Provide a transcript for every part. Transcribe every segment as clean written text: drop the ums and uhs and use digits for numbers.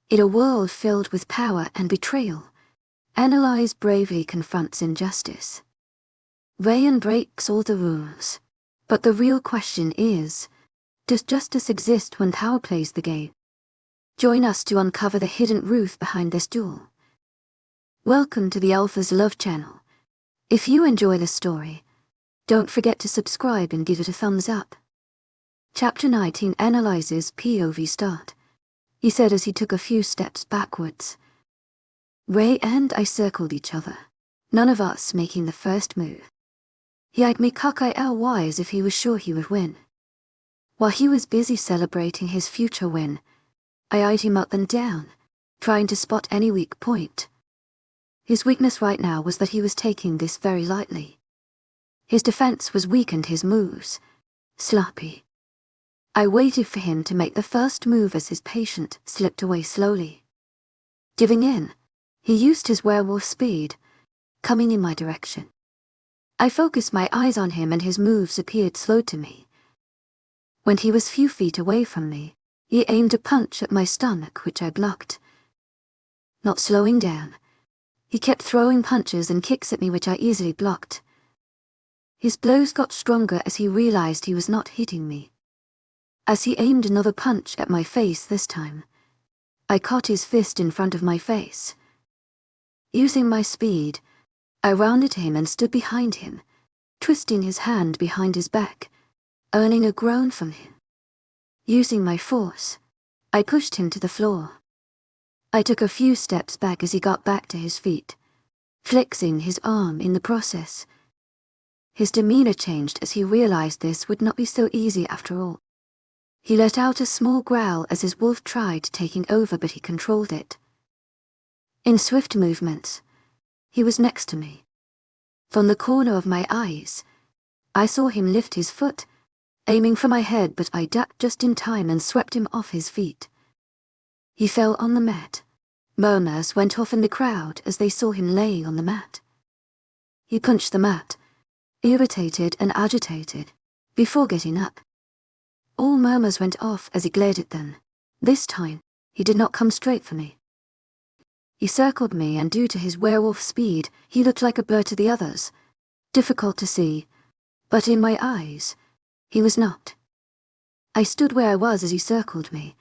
In a world filled with power and betrayal, Analise bravely confronts injustice. Rayan breaks all the rules, but the real question is, does justice exist when power plays the game? Join us to uncover the hidden truth behind this duel. Welcome to the Alpha's Love channel. If you enjoy this story, don't forget to subscribe and give it a thumbs up. Chapter 19 Analyses POV start. He said as he took a few steps backwards. Ray and I circled each other, none of us making the first move. He eyed me cocky-ly as if he was sure he would win. While he was busy celebrating his future win, I eyed him up and down, trying to spot any weak point. His weakness right now was that he was taking this very lightly. His defense was weak and his moves sloppy. I waited for him to make the first move as his patient slipped away slowly. Giving in, he used his werewolf speed, coming in my direction. I focused my eyes on him and his moves appeared slow to me. When he was few feet away from me, he aimed a punch at my stomach which I blocked. Not slowing down, he kept throwing punches and kicks at me which I easily blocked. His blows got stronger as he realized he was not hitting me. As he aimed another punch at my face this time, I caught his fist in front of my face. Using my speed, I rounded him and stood behind him, twisting his hand behind his back, earning a groan from him. Using my force, I pushed him to the floor. I took a few steps back as he got back to his feet, flexing his arm in the process. His demeanor changed as he realized this would not be so easy after all. He let out a small growl as his wolf tried taking over, but he controlled it. In swift movements, he was next to me. From the corner of my eyes, I saw him lift his foot, aiming for my head, but I ducked just in time and swept him off his feet. He fell on the mat. Murmurs went off in the crowd as they saw him laying on the mat. He punched the mat, irritated and agitated, before getting up. All murmurs went off as he glared at them. This time, he did not come straight for me. He circled me, and due to his werewolf speed, he looked like a blur to the others. Difficult to see, but in my eyes, he was not. I stood where I was as he circled me,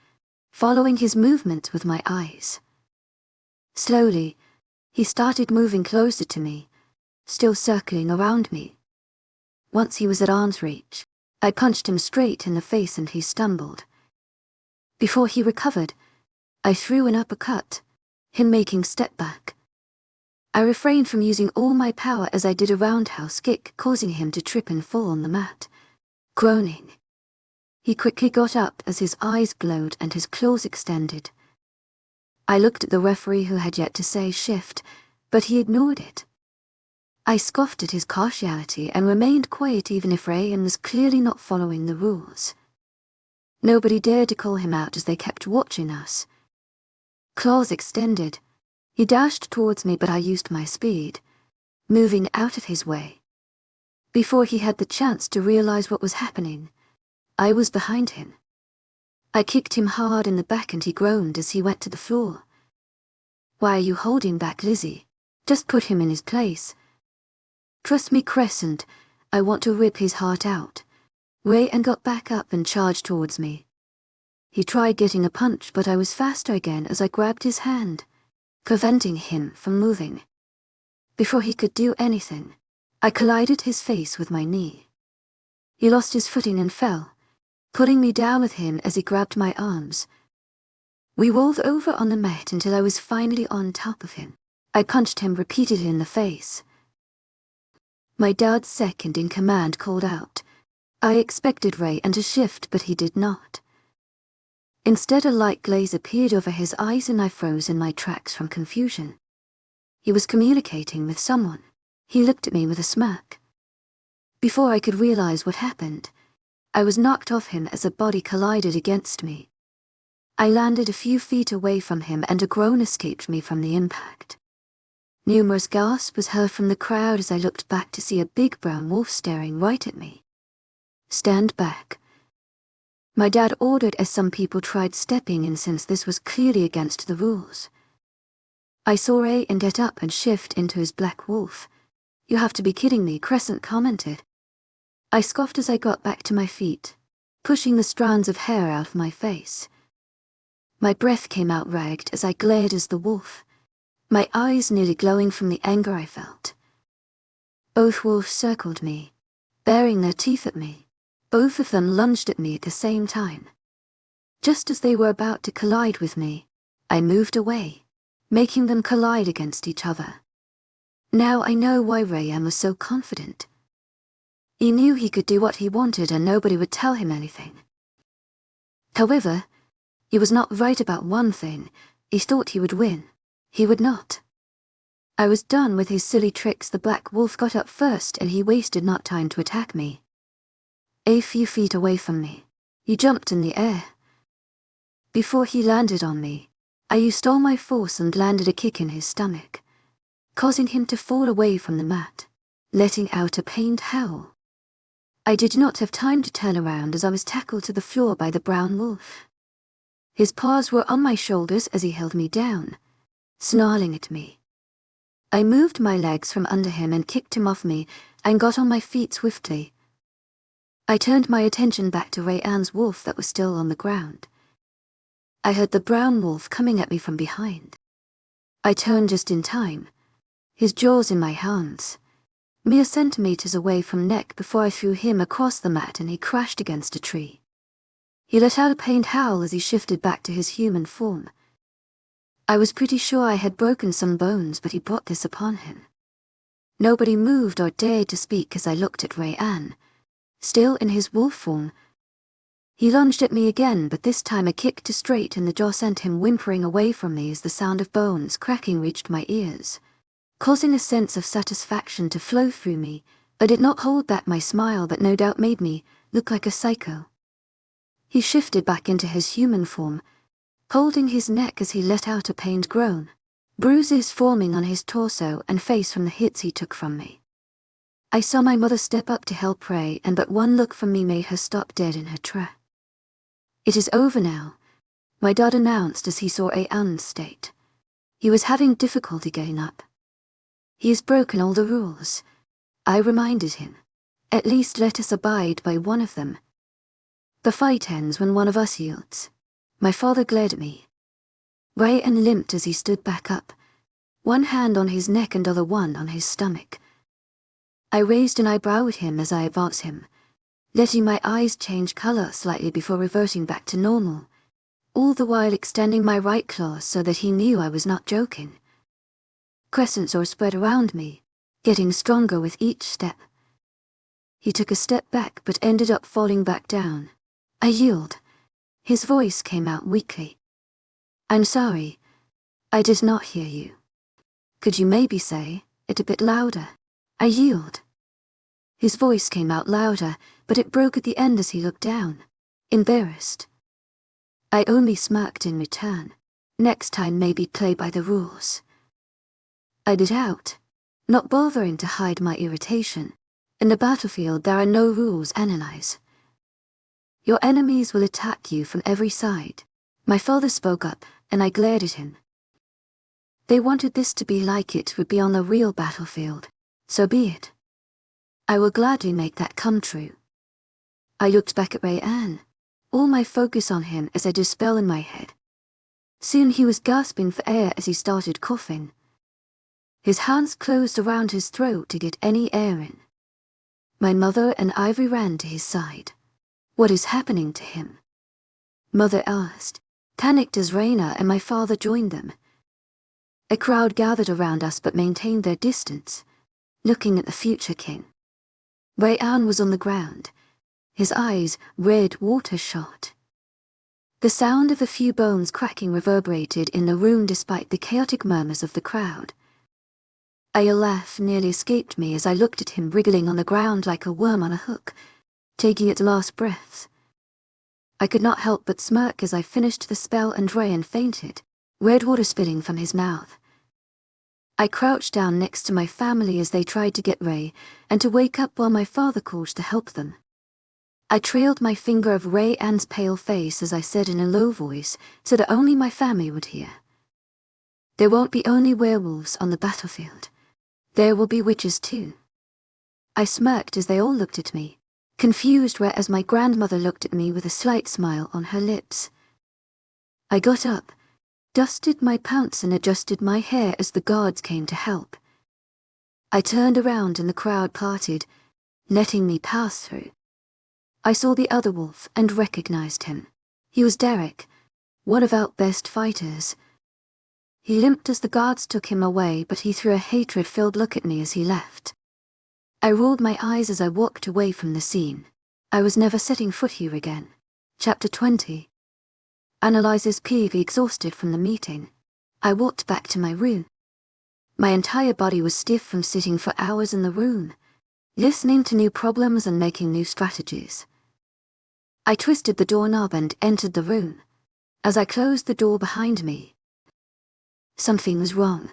following his movements with my eyes. Slowly, he started moving closer to me, still circling around me. Once he was at arm's reach, I punched him straight in the face and he stumbled. Before he recovered, I threw an uppercut, him making step back. I refrained from using all my power as I did a roundhouse kick, causing him to trip and fall on the mat, groaning. He quickly got up as his eyes glowed and his claws extended. I looked at the referee who had yet to say shift, but he ignored it. I scoffed at his partiality and remained quiet even if Rayan was clearly not following the rules. Nobody dared to call him out as they kept watching us. Claws extended, he dashed towards me, but I used my speed, moving out of his way. Before he had the chance to realize what was happening, I was behind him. I kicked him hard in the back and he groaned as he went to the floor. "Why are you holding back, Lizzie? Just put him in his place." "Trust me, Crescent, I want to rip his heart out." Rayan got back up and charged towards me. He tried getting a punch, but I was faster again as I grabbed his hand, preventing him from moving. Before he could do anything, I collided his face with my knee. He lost his footing and fell, putting me down with him as he grabbed my arms. We rolled over on the mat until I was finally on top of him. I punched him repeatedly in the face. My dad's second in command called out. I expected Rayan to shift, but he did not. Instead, a light glaze appeared over his eyes and I froze in my tracks from confusion. He was communicating with someone. He looked at me with a smirk. Before I could realize what happened, I was knocked off him as a body collided against me. I landed a few feet away from him and a groan escaped me from the impact. Numerous gasps was heard from the crowd as I looked back to see a big brown wolf staring right at me. "Stand back." My dad ordered as some people tried stepping in since this was clearly against the rules. I saw Ray and get up and shift into his black wolf. "You have to be kidding me," Crescent commented. I scoffed as I got back to my feet, pushing the strands of hair out of my face. My breath came out ragged as I glared as the wolf, my eyes nearly glowing from the anger I felt. Both wolves circled me, baring their teeth at me. Both of them lunged at me at the same time. Just as they were about to collide with me, I moved away, making them collide against each other. Now I know why Rayan was so confident. He knew he could do what he wanted and nobody would tell him anything. However, he was not right about one thing. He thought he would win. He would not. I was done with his silly tricks. The black wolf got up first and he wasted not time to attack me. A few feet away from me, he jumped in the air. Before he landed on me, I used all my force and landed a kick in his stomach, causing him to fall away from the mat, letting out a pained howl. I did not have time to turn around as I was tackled to the floor by the brown wolf. His paws were on my shoulders as he held me down, snarling at me. I moved my legs from under him and kicked him off me and got on my feet swiftly. I turned my attention back to Rayan's wolf that was still on the ground. I heard the brown wolf coming at me from behind. I turned just in time, his jaws in my hands, mere centimeters away from neck before I threw him across the mat and he crashed against a tree. He let out a pained howl as he shifted back to his human form. I was pretty sure I had broken some bones, but he brought this upon him. Nobody moved or dared to speak as I looked at Rayan, still in his wolf form. He lunged at me again, but this time a kick to straight in the jaw sent him whimpering away from me as the sound of bones cracking reached my ears, causing a sense of satisfaction to flow through me. I did not hold back my smile that no doubt made me look like a psycho. He shifted back into his human form, holding his neck as he let out a pained groan, bruises forming on his torso and face from the hits he took from me. I saw my mother step up to help Ray, and but one look from me made her stop dead in her track. "It is over now," my dad announced as he saw Rayan's state. He was having difficulty getting up. "He has broken all the rules," I reminded him. "At least let us abide by one of them. The fight ends when one of us yields." My father glared at me. Rayan limped as he stood back up, one hand on his neck and other one on his stomach. I raised an eyebrow at him as I advanced him, letting my eyes change color slightly before reverting back to normal, all the while extending my right claw so that he knew I was not joking. Crescents were spread around me, getting stronger with each step. He took a step back but ended up falling back down. I yield. His voice came out weakly. "I'm sorry. I did not hear you. Could you maybe say it a bit louder?" I yield. His voice came out louder, but it broke at the end as he looked down, embarrassed. I only smirked in return. "Next time maybe play by the rules." I bit out, not bothering to hide my irritation. In the battlefield there are no rules, Analise. Your enemies will attack you from every side. My father spoke up, and I glared at him. They wanted this to be like it would be on the real battlefield. So be it. I will gladly make that come true. I looked back at Rayan, all my focus on him as I did spell in my head. Soon he was gasping for air as he started coughing. His hands closed around his throat to get any air in. My mother and Ivy ran to his side. "What is happening to him?" Mother asked, panicked as Raina and my father joined them. A crowd gathered around us but maintained their distance, looking at the future king. Rayan was on the ground, his eyes red water-shot. The sound of a few bones cracking reverberated in the room despite the chaotic murmurs of the crowd. A laugh nearly escaped me as I looked at him wriggling on the ground like a worm on a hook, taking its last breaths. I could not help but smirk as I finished the spell and Rayan fainted, red water spilling from his mouth. I crouched down next to my family as they tried to get Ray and to wake up while my father called to help them. I trailed my finger over Ray Ann's pale face as I said in a low voice, so that only my family would hear. There won't be only werewolves on the battlefield. There will be witches too. I smirked as they all looked at me, confused, whereas my grandmother looked at me with a slight smile on her lips. I got up, dusted my pants and adjusted my hair as the guards came to help. I turned around and the crowd parted, letting me pass through. I saw the other wolf and recognized him. He was Derek, one of our best fighters. He limped as the guards took him away, but he threw a hatred-filled look at me as he left. I rolled my eyes as I walked away from the scene. I was never setting foot here again. Chapter 20. Analyze's PV exhausted from the meeting. I walked back to my room. My entire body was stiff from sitting for hours in the room, listening to new problems and making new strategies. I twisted the doorknob and entered the room. As I closed the door behind me, something was wrong.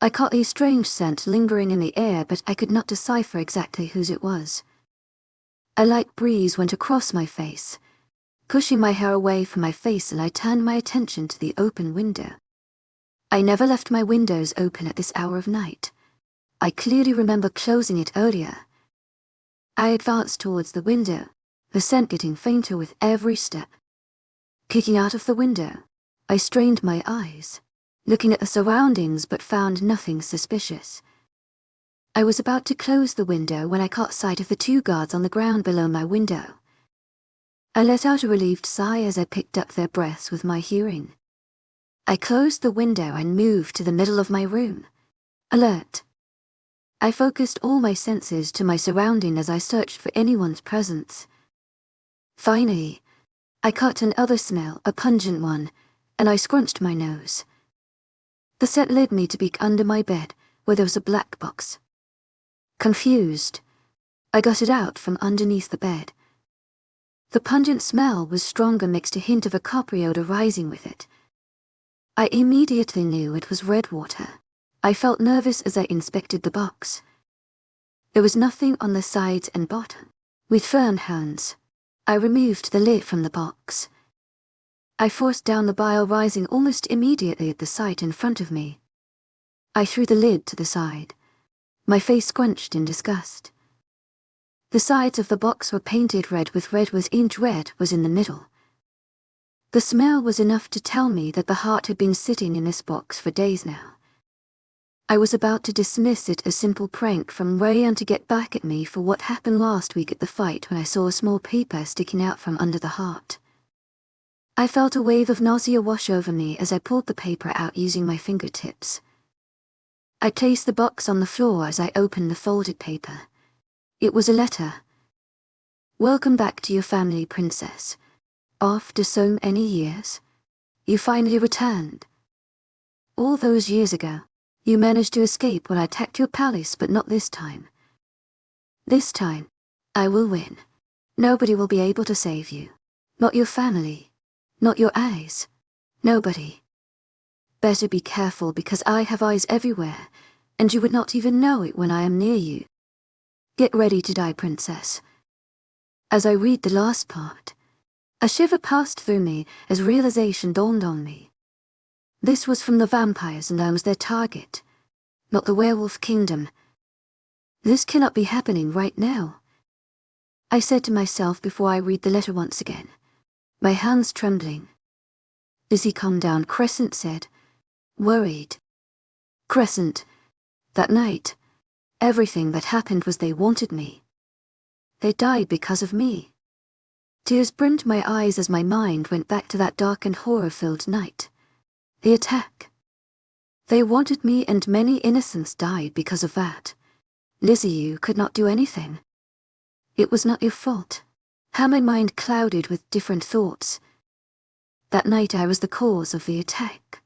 I caught a strange scent lingering in the air, but I could not decipher exactly whose it was. A light breeze went across my face, pushing my hair away from my face, and I turned my attention to the open window. I never left my windows open at this hour of night. I clearly remember closing it earlier. I advanced towards the window, the scent getting fainter with every step. Kicking out of the window, I strained my eyes, looking at the surroundings, but found nothing suspicious. I was about to close the window when I caught sight of the two guards on the ground below my window. I let out a relieved sigh as I picked up their breaths with my hearing. I closed the window and moved to the middle of my room, alert. I focused all my senses to my surrounding as I searched for anyone's presence. Finally, I caught another smell, a pungent one, and I scrunched my nose. The scent led me to peek under my bed, where there was a black box. Confused, I got it out from underneath the bed. The pungent smell was stronger, mixed a hint of a coppery odor rising with it. I immediately knew it was red water. I felt nervous as I inspected the box. There was nothing on the sides and bottom. With firm hands, I removed the lid from the box. I forced down the bile rising almost immediately at the sight in front of me. I threw the lid to the side, my face scrunched in disgust. The sides of the box were painted red, with red was inch red was in the middle. The smell was enough to tell me that the heart had been sitting in this box for days now. I was about to dismiss it as simple prank from Rayan to get back at me for what happened last week at the fight, when I saw a small paper sticking out from under the heart. I felt a wave of nausea wash over me as I pulled the paper out using my fingertips. I placed the box on the floor as I opened the folded paper. It was a letter. Welcome back to your family, princess. After so many years, you finally returned. All those years ago, you managed to escape when I attacked your palace, but not this time. This time, I will win. Nobody will be able to save you. Not your family. Not your eyes. Nobody. Better be careful, because I have eyes everywhere, and you would not even know it when I am near you. Get ready to die, princess. As I read the last part, a shiver passed through me as realization dawned on me. This was from the vampires, and I was their target, not the werewolf kingdom. This cannot be happening right now, I said to myself before I read the letter once again, my hands trembling. Lizzie, calm down, Crescent said, worried. Crescent, that night, everything that happened was they wanted me. They died because of me. Tears brimmed my eyes as my mind went back to that dark and horror-filled night. The attack. They wanted me, and many innocents died because of that. Lizzie, you could not do anything. It was not your fault. How my mind clouded with different thoughts. That night I was the cause of the attack.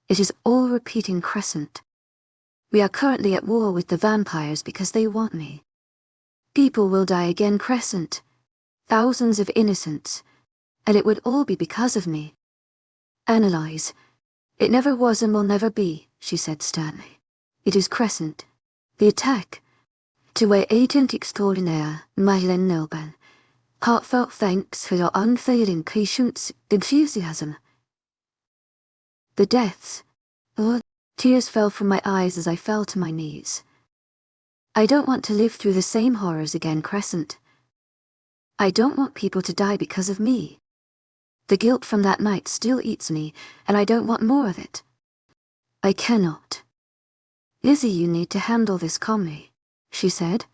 It is all repeating, Crescent. We are currently at war with the vampires because they want me. People will die again, Crescent. Thousands of innocents. And it would all be because of me. Analise. It never was and will never be, she said sternly. It is Crescent. The attack. To it.丨Nocturnal, Mylen Nilban. Heartfelt thanks for your unfailing patience, enthusiasm. The deaths. Oh, tears fell from my eyes as I fell to my knees. I don't want to live through the same horrors again, Crescent. I don't want people to die because of me. The guilt from that night still eats me, and I don't want more of it. I cannot. Lizzie, you need to handle this calmly, she said.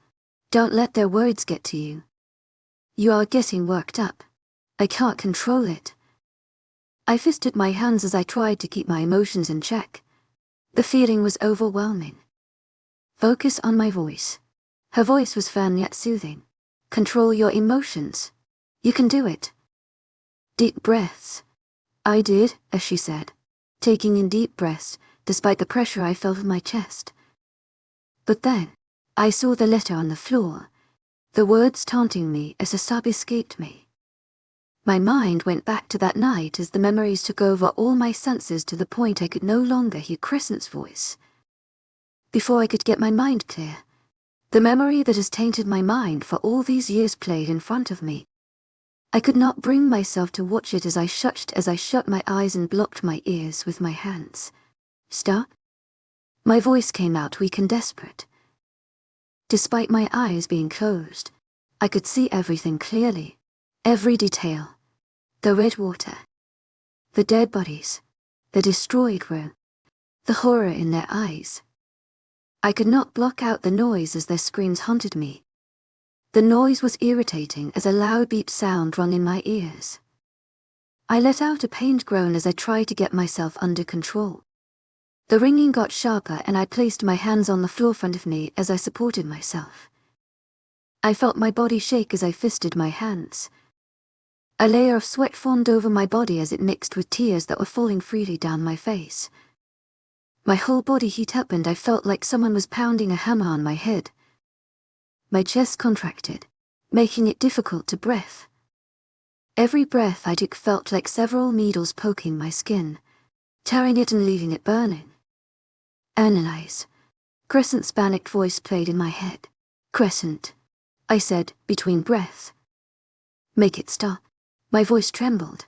Don't let their words get to you. You are getting worked up. I can't control it. I fisted my hands as I tried to keep my emotions in check. The feeling was overwhelming. Focus on my voice. Her voice was firm yet soothing. Control your emotions. You can do it. Deep breaths. I did, as she said, taking in deep breaths, despite the pressure I felt in my chest. But then, I saw the letter on the floor, the words taunting me as a sob escaped me. My mind went back to that night as the memories took over all my senses to the point I could no longer hear Crescent's voice. Before I could get my mind clear, the memory that has tainted my mind for all these years played in front of me. I could not bring myself to watch it as I shut my eyes and blocked my ears with my hands. Stop? My voice came out weak and desperate. Despite my eyes being closed, I could see everything clearly, every detail. The red water, the dead bodies, the destroyed room, the horror in their eyes. I could not block out the noise as their screams haunted me. The noise was irritating as a loud beep sound rung in my ears. I let out a pained groan as I tried to get myself under control. The ringing got sharper and I placed my hands on the floor in front of me as I supported myself. I felt my body shake as I fisted my hands. A layer of sweat formed over my body as it mixed with tears that were falling freely down my face. My whole body heat up and I felt like someone was pounding a hammer on my head. My chest contracted, making it difficult to breathe. Every breath I took felt like several needles poking my skin, tearing it and leaving it burning. Analise. Crescent's panicked voice played in my head. Crescent, I said, between breaths. Make it stop. My voice trembled.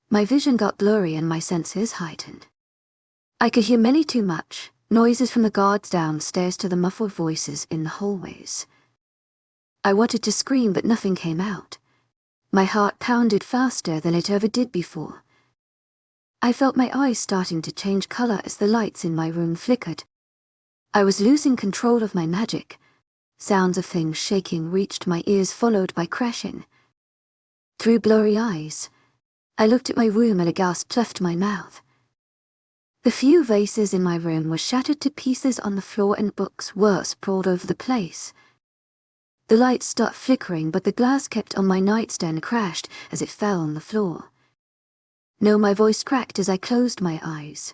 My vision got blurry and my senses heightened. I could hear many too much, noises from the guards downstairs to the muffled voices in the hallways. I wanted to scream but nothing came out. My heart pounded faster than it ever did before. I felt my eyes starting to change color as the lights in my room flickered. I was losing control of my magic. Sounds of things shaking reached my ears, followed by crashing. Through blurry eyes, I looked at my room and a gasp left my mouth. The few vases in my room were shattered to pieces on the floor and books were sprawled over the place. The lights stopped flickering, but the glass kept on my nightstand crashed as it fell on the floor. No, my voice cracked as I closed my eyes.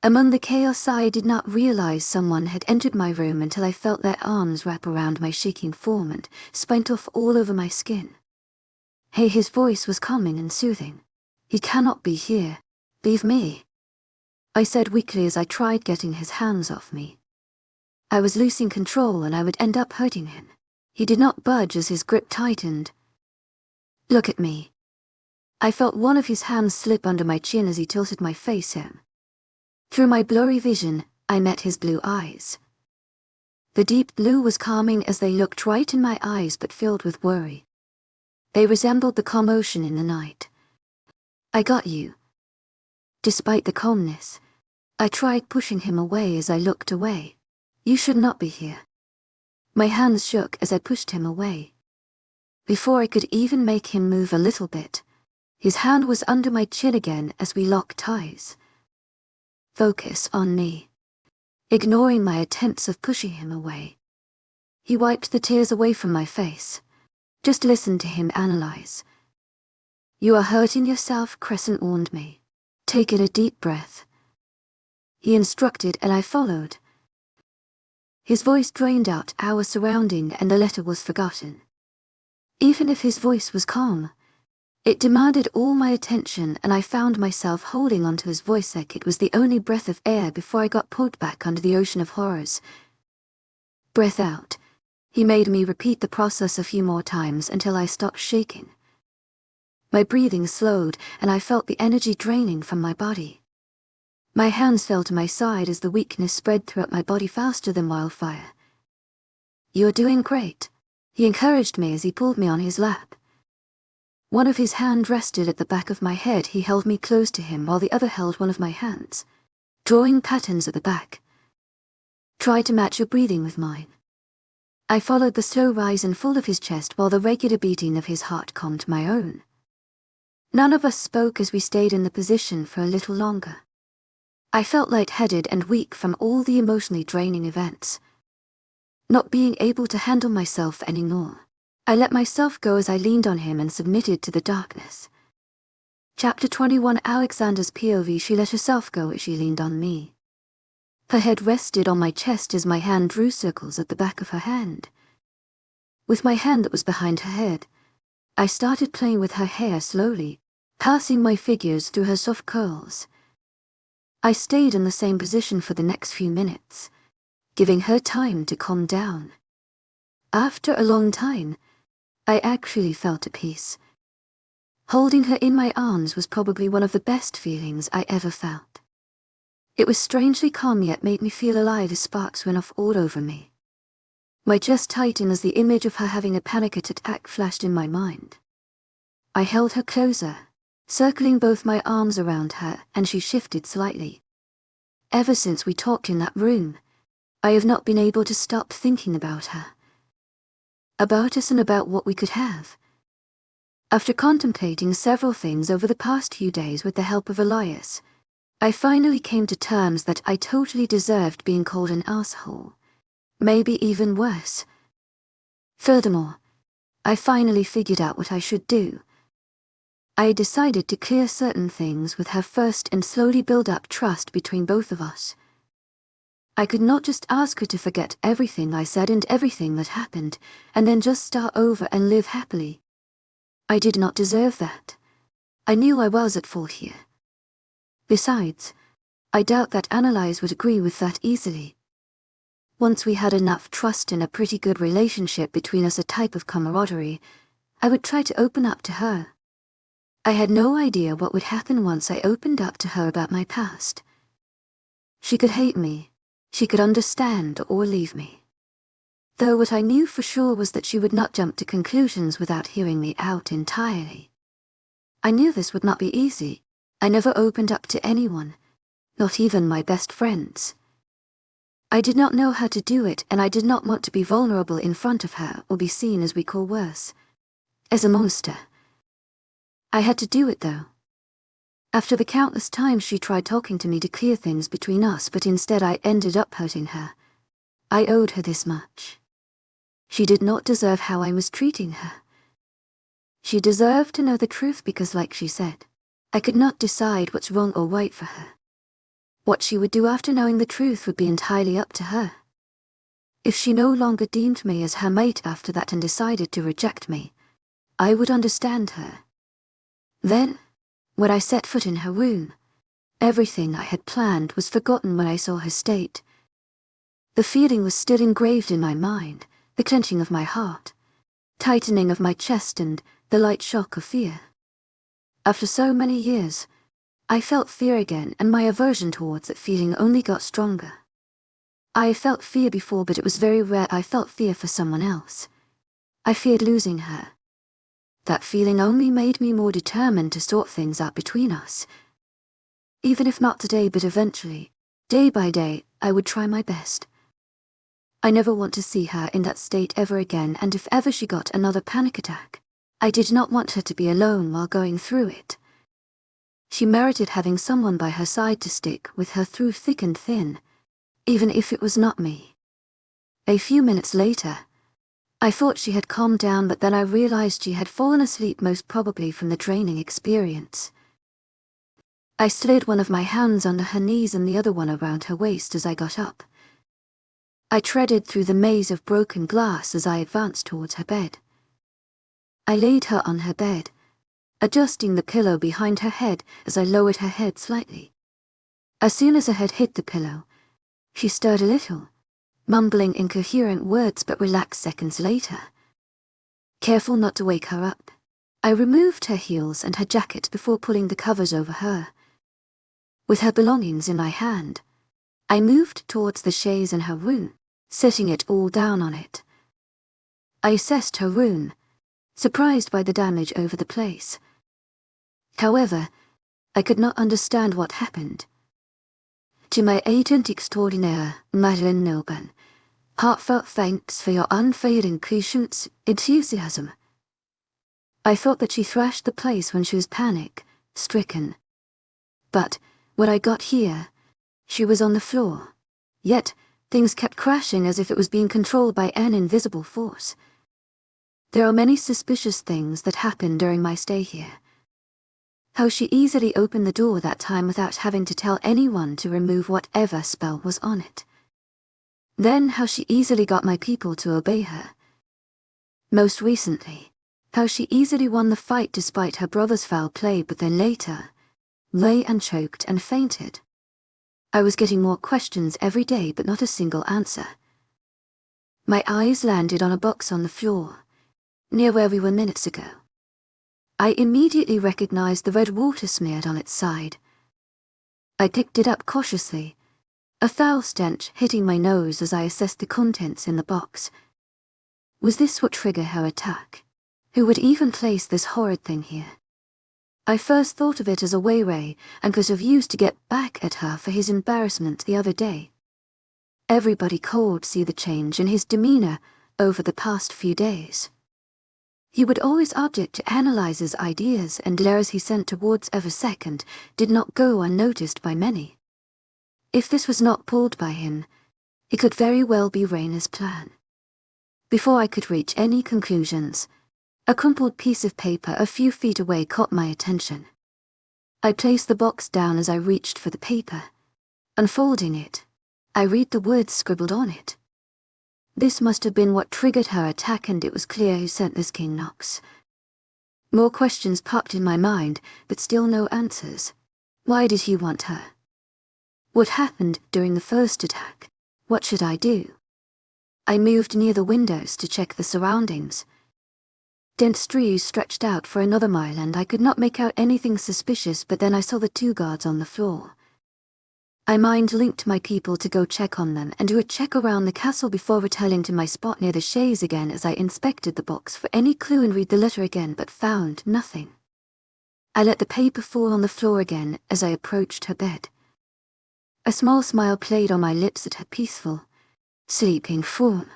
Among the chaos, I did not realize someone had entered my room until I felt their arms wrap around my shaking form and spint off all over my skin. Hey, his voice was calming and soothing. He cannot be here. Leave me, I said weakly as I tried getting his hands off me. I was losing control and I would end up hurting him. He did not budge as his grip tightened. Look at me. I felt one of his hands slip under my chin as he tilted my face in. Through my blurry vision, I met his blue eyes. The deep blue was calming as they looked right in my eyes but filled with worry. They resembled the calm ocean in the night. I got you. Despite the calmness, I tried pushing him away as I looked away. You should not be here. My hands shook as I pushed him away. Before I could even make him move a little bit, his hand was under my chin again as we locked eyes. Focus on me. Ignoring my attempts of pushing him away, he wiped the tears away from my face. Just listen to him analyze. You are hurting yourself, Crescent warned me. Take in a deep breath. He instructed and I followed. His voice drained out our surrounding and the letter was forgotten. Even if his voice was calm, it demanded all my attention and I found myself holding onto his voice like it was the only breath of air before I got pulled back under the ocean of horrors. Breath out. He made me repeat the process a few more times until I stopped shaking. My breathing slowed, and I felt the energy draining from my body. My hands fell to my side as the weakness spread throughout my body faster than wildfire. "You're doing great," he encouraged me as he pulled me on his lap. One of his hands rested at the back of my head. He held me close to him while the other held one of my hands, drawing patterns at the back. "Try to match your breathing with mine." I followed the slow rise and fall of his chest while the regular beating of his heart calmed my own. None of us spoke as we stayed in the position for a little longer. I felt lightheaded and weak from all the emotionally draining events. Not being able to handle myself anymore, I let myself go as I leaned on him and submitted to the darkness. Chapter 21. Alexander's POV. She let herself go as she leaned on me. Her head rested on my chest as my hand drew circles at the back of her hand. With my hand that was behind her head, I started playing with her hair slowly, passing my fingers through her soft curls. I stayed in the same position for the next few minutes, giving her time to calm down. After a long time, I actually felt at peace. Holding her in my arms was probably one of the best feelings I ever felt. It was strangely calm yet made me feel alive as sparks went off all over me. My chest tightened as the image of her having a panic attack flashed in my mind. I held her closer, circling both my arms around her, and she shifted slightly. Ever since we talked in that room, I have not been able to stop thinking about her. About us and about what we could have. After contemplating several things over the past few days with the help of Elias, I finally came to terms that I totally deserved being called an asshole. Maybe even worse. Furthermore, I finally figured out what I should do. I decided to clear certain things with her first and slowly build up trust between both of us. I could not just ask her to forget everything I said and everything that happened, and then just start over and live happily. I did not deserve that. I knew I was at fault here. Besides, I doubt that Analise would agree with that easily. Once we had enough trust and a pretty good relationship between us, a type of camaraderie, I would try to open up to her. I had no idea what would happen once I opened up to her about my past. She could hate me, she could understand or leave me. Though what I knew for sure was that she would not jump to conclusions without hearing me out entirely. I knew this would not be easy. I never opened up to anyone, not even my best friends. I did not know how to do it, and I did not want to be vulnerable in front of her or be seen as weak or worse, as a monster. I had to do it though. After the countless times she tried talking to me to clear things between us, but instead I ended up hurting her. I owed her this much. She did not deserve how I was treating her. She deserved to know the truth because, like she said, I could not decide what's wrong or right for her. What she would do after knowing the truth would be entirely up to her. If she no longer deemed me as her mate after that and decided to reject me, I would understand her. Then, when I set foot in her room, everything I had planned was forgotten when I saw her state. The feeling was still engraved in my mind, the clenching of my heart, tightening of my chest, and the light shock of fear. After so many years, I felt fear again, and my aversion towards that feeling only got stronger. I felt fear before, but it was very rare I felt fear for someone else. I feared losing her. That feeling only made me more determined to sort things out between us. Even if not today, but eventually, day by day, I would try my best. I never want to see her in that state ever again, and if ever she got another panic attack, I did not want her to be alone while going through it. She merited having someone by her side to stick with her through thick and thin, even if it was not me. A few minutes later, I thought she had calmed down, but then I realized she had fallen asleep, most probably from the draining experience. I slid one of my hands under her knees and the other one around her waist as I got up. I treaded through the maze of broken glass as I advanced towards her bed. I laid her on her bed, adjusting the pillow behind her head as I lowered her head slightly. As soon as her head hit the pillow, she stirred a little, mumbling incoherent words but relaxed seconds later. Careful not to wake her up, I removed her heels and her jacket before pulling the covers over her. With her belongings in my hand, I moved towards the chaise in her room, setting it all down on it. I assessed her room, surprised by the damage over the place. However, I could not understand what happened. To my it.丨Nocturnal, heartfelt thanks for your unfailing patience, enthusiasm. I thought that she thrashed the place when she was panic-stricken. But when I got here, she was on the floor. Yet, things kept crashing as if it was being controlled by an invisible force. There are many suspicious things that happened during my stay here. How she easily opened the door that time without having to tell anyone to remove whatever spell was on it. Then how she easily got my people to obey her. Most recently, how she easily won the fight despite her brother's foul play, but then later, lay and choked and fainted. I was getting more questions every day but not a single answer. My eyes landed on a box on the floor, near where we were minutes ago. I immediately recognized the red water smeared on its side. I picked it up cautiously, a foul stench hitting my nose as I assessed the contents in the box. Was this what triggered her attack? Who would even place this horrid thing here? I first thought of it as a way and could have used to get back at her for his embarrassment the other day. Everybody could see the change in his demeanor over the past few days. He would always object to Analyse's ideas, and letters he sent towards every second did not go unnoticed by many. If this was not pulled by him, it could very well be Rayna's plan. Before I could reach any conclusions, a crumpled piece of paper a few feet away caught my attention. I placed the box down as I reached for the paper. Unfolding it, I read the words scribbled on it. This must have been what triggered her attack, and it was clear who sent this King Nox. More questions popped in my mind, but still no answers. Why did he want her? What happened during the first attack? What should I do? I moved near the windows to check the surroundings. Dense trees stretched out for another mile, and I could not make out anything suspicious, but then I saw the 2 guards on the floor. I mind-linked my people to go check on them and do a check around the castle before returning to my spot near the chaise again as I inspected the box for any clue and read the letter again, but found nothing. I let the paper fall on the floor again as I approached her bed. A small smile played on my lips at her peaceful, sleeping form.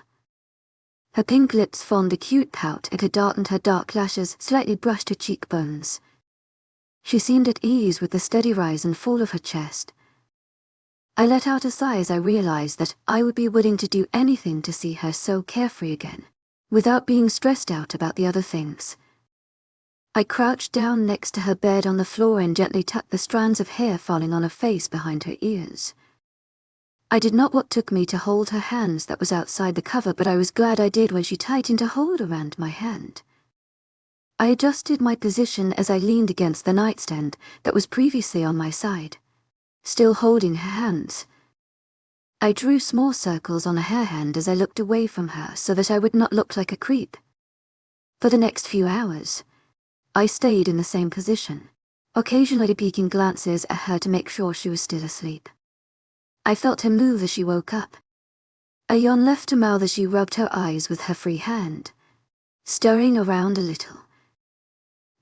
Her pink lips formed a cute pout, and her dark lashes slightly brushed her cheekbones. She seemed at ease with the steady rise and fall of her chest. I let out a sigh as I realized that I would be willing to do anything to see her so carefree again, without being stressed out about the other things. I crouched down next to her bed on the floor and gently tucked the strands of hair falling on her face behind her ears. I did not what took me to hold her hands that was outside the cover, but I was glad I did when she tightened a hold around my hand. I adjusted my position as I leaned against the nightstand that was previously on my side, still holding her hands. I drew small circles on her hand as I looked away from her so that I would not look like a creep. For the next few hours, I stayed in the same position, occasionally peeking glances at her to make sure she was still asleep. I felt her move as she woke up. A yawn left her mouth as she rubbed her eyes with her free hand, stirring around a little.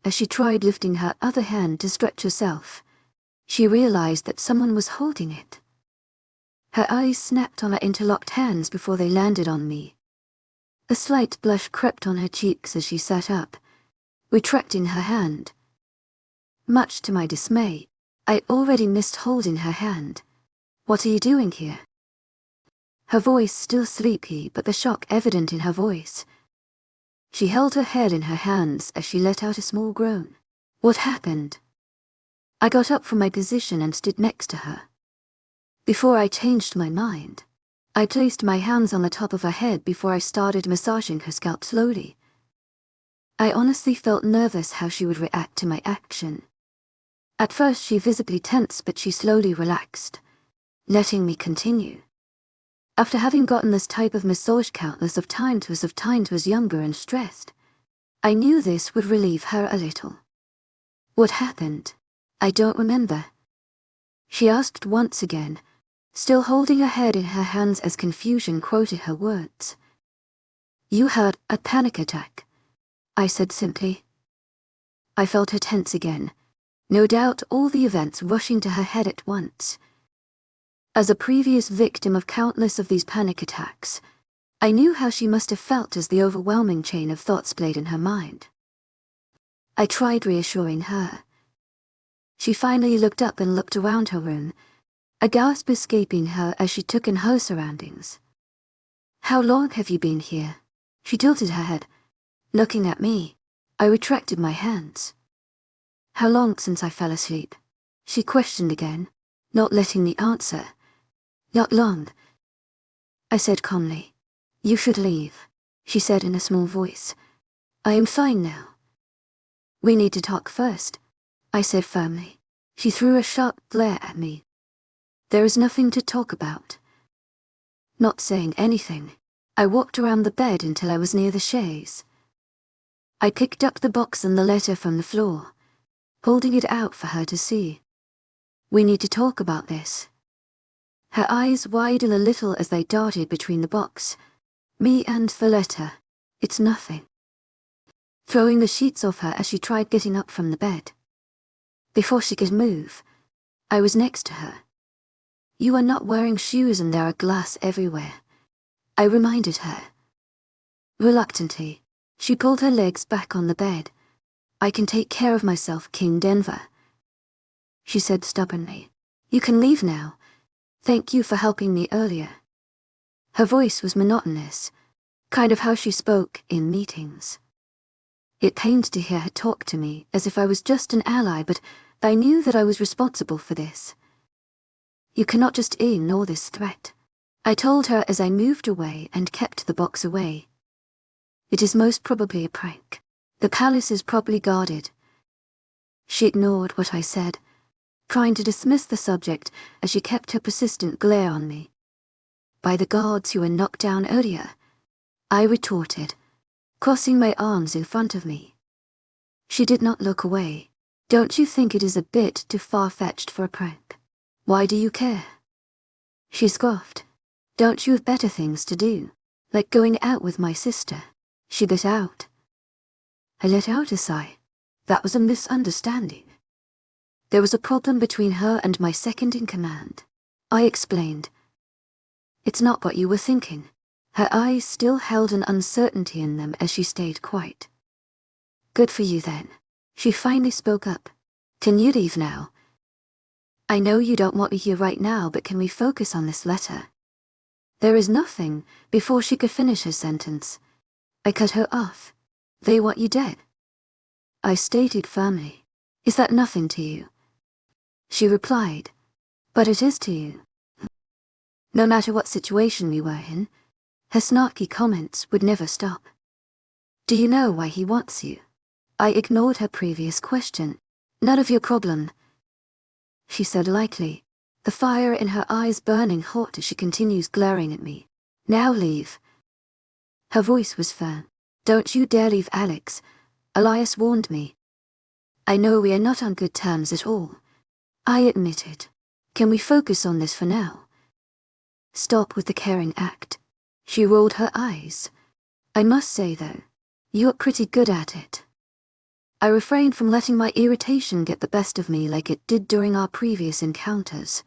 As she tried lifting her other hand to stretch herself, she realized that someone was holding it. Her eyes snapped on her interlocked hands before they landed on me. A slight blush crept on her cheeks as she sat up, retracting her hand. Much to my dismay, I already missed holding her hand. "What are you doing here?" Her voice still sleepy, but the shock evident in her voice. She held her head in her hands as she let out a small groan. What happened? I got up from my position and stood next to her. Before I changed my mind, I placed my hands on the top of her head before I started massaging her scalp slowly. I honestly felt nervous how she would react to my action. At first she visibly tensed, but she slowly relaxed, letting me continue. After having gotten this type of massage countless of times was younger and stressed, I knew this would relieve her a little. What happened? I don't remember. She asked once again, still holding her head in her hands as confusion quoted her words. You had a panic attack, I said simply. I felt her tense again, no doubt all the events rushing to her head at once. As a previous victim of countless of these panic attacks, I knew how she must have felt as the overwhelming chain of thoughts played in her mind. I tried reassuring her. She finally looked up and looked around her room, a gasp escaping her as she took in her surroundings. How long have you been here? She tilted her head. Looking at me, I retracted my hands. How long since I fell asleep? She questioned again, not letting me answer. Not long, I said calmly. You should leave, she said in a small voice. I am fine now. We need to talk first, I said firmly. She threw a sharp glare at me. There is nothing to talk about. Not saying anything, I walked around the bed until I was near the chaise. I picked up the box and the letter from the floor, holding it out for her to see. We need to talk about this. Her eyes widened a little as they darted between the box, me and the letter. It's nothing. Throwing the sheets off her as she tried getting up from the bed. Before she could move, I was next to her. You are not wearing shoes and there are glass everywhere, I reminded her. Reluctantly, she pulled her legs back on the bed. I can take care of myself, King Denver, she said stubbornly. You can leave now. Thank you for helping me earlier. Her voice was monotonous, kind of how she spoke in meetings. It pained to hear her talk to me as if I was just an ally, but I knew that I was responsible for this. You cannot just ignore this threat, I told her as I moved away and kept the box away. It is most probably a prank. The palace is properly guarded. She ignored what I said, trying to dismiss the subject as she kept her persistent glare on me. By the guards who were knocked down earlier, I retorted, crossing my arms in front of me. She did not look away. Don't you think it is a bit too far-fetched for a prank? Why do you care? She scoffed. Don't you have better things to do, like going out with my sister? She bit out. I let out a sigh. That was a misunderstanding. There was a problem between her and my second-in-command. I explained. It's not what you were thinking. Her eyes still held an uncertainty in them as she stayed quiet. Good for you then. She finally spoke up. Can you leave now? I know you don't want me here right now, but can we focus on this letter? There is nothing. Before she could finish her sentence, I cut her off. They want you dead. I stated firmly. Is that nothing to you? She replied, but it is to you. No matter what situation we were in, her snarky comments would never stop. Do you know why he wants you? I ignored her previous question. None of your problem, she said lightly, the fire in her eyes burning hot as she continues glaring at me. Now leave. Her voice was firm. Don't you dare leave, Alex. Elias warned me. I know we are not on good terms at all, I admitted. Can we focus on this for now? Stop with the caring act. She rolled her eyes. I must say, though, you're pretty good at it. I refrained from letting my irritation get the best of me like it did during our previous encounters.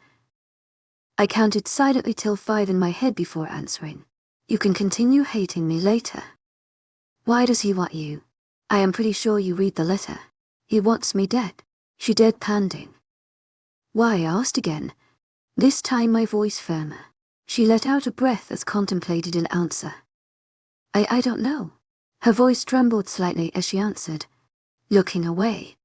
I counted silently till 5 in my head before answering. You can continue hating me later. Why does he want you? I am pretty sure you read the letter. He wants me dead. She deadpanned. Why? I asked again, this time my voice firmer. She let out a breath as contemplated an answer. I don't know. Her voice trembled slightly as she answered, looking away.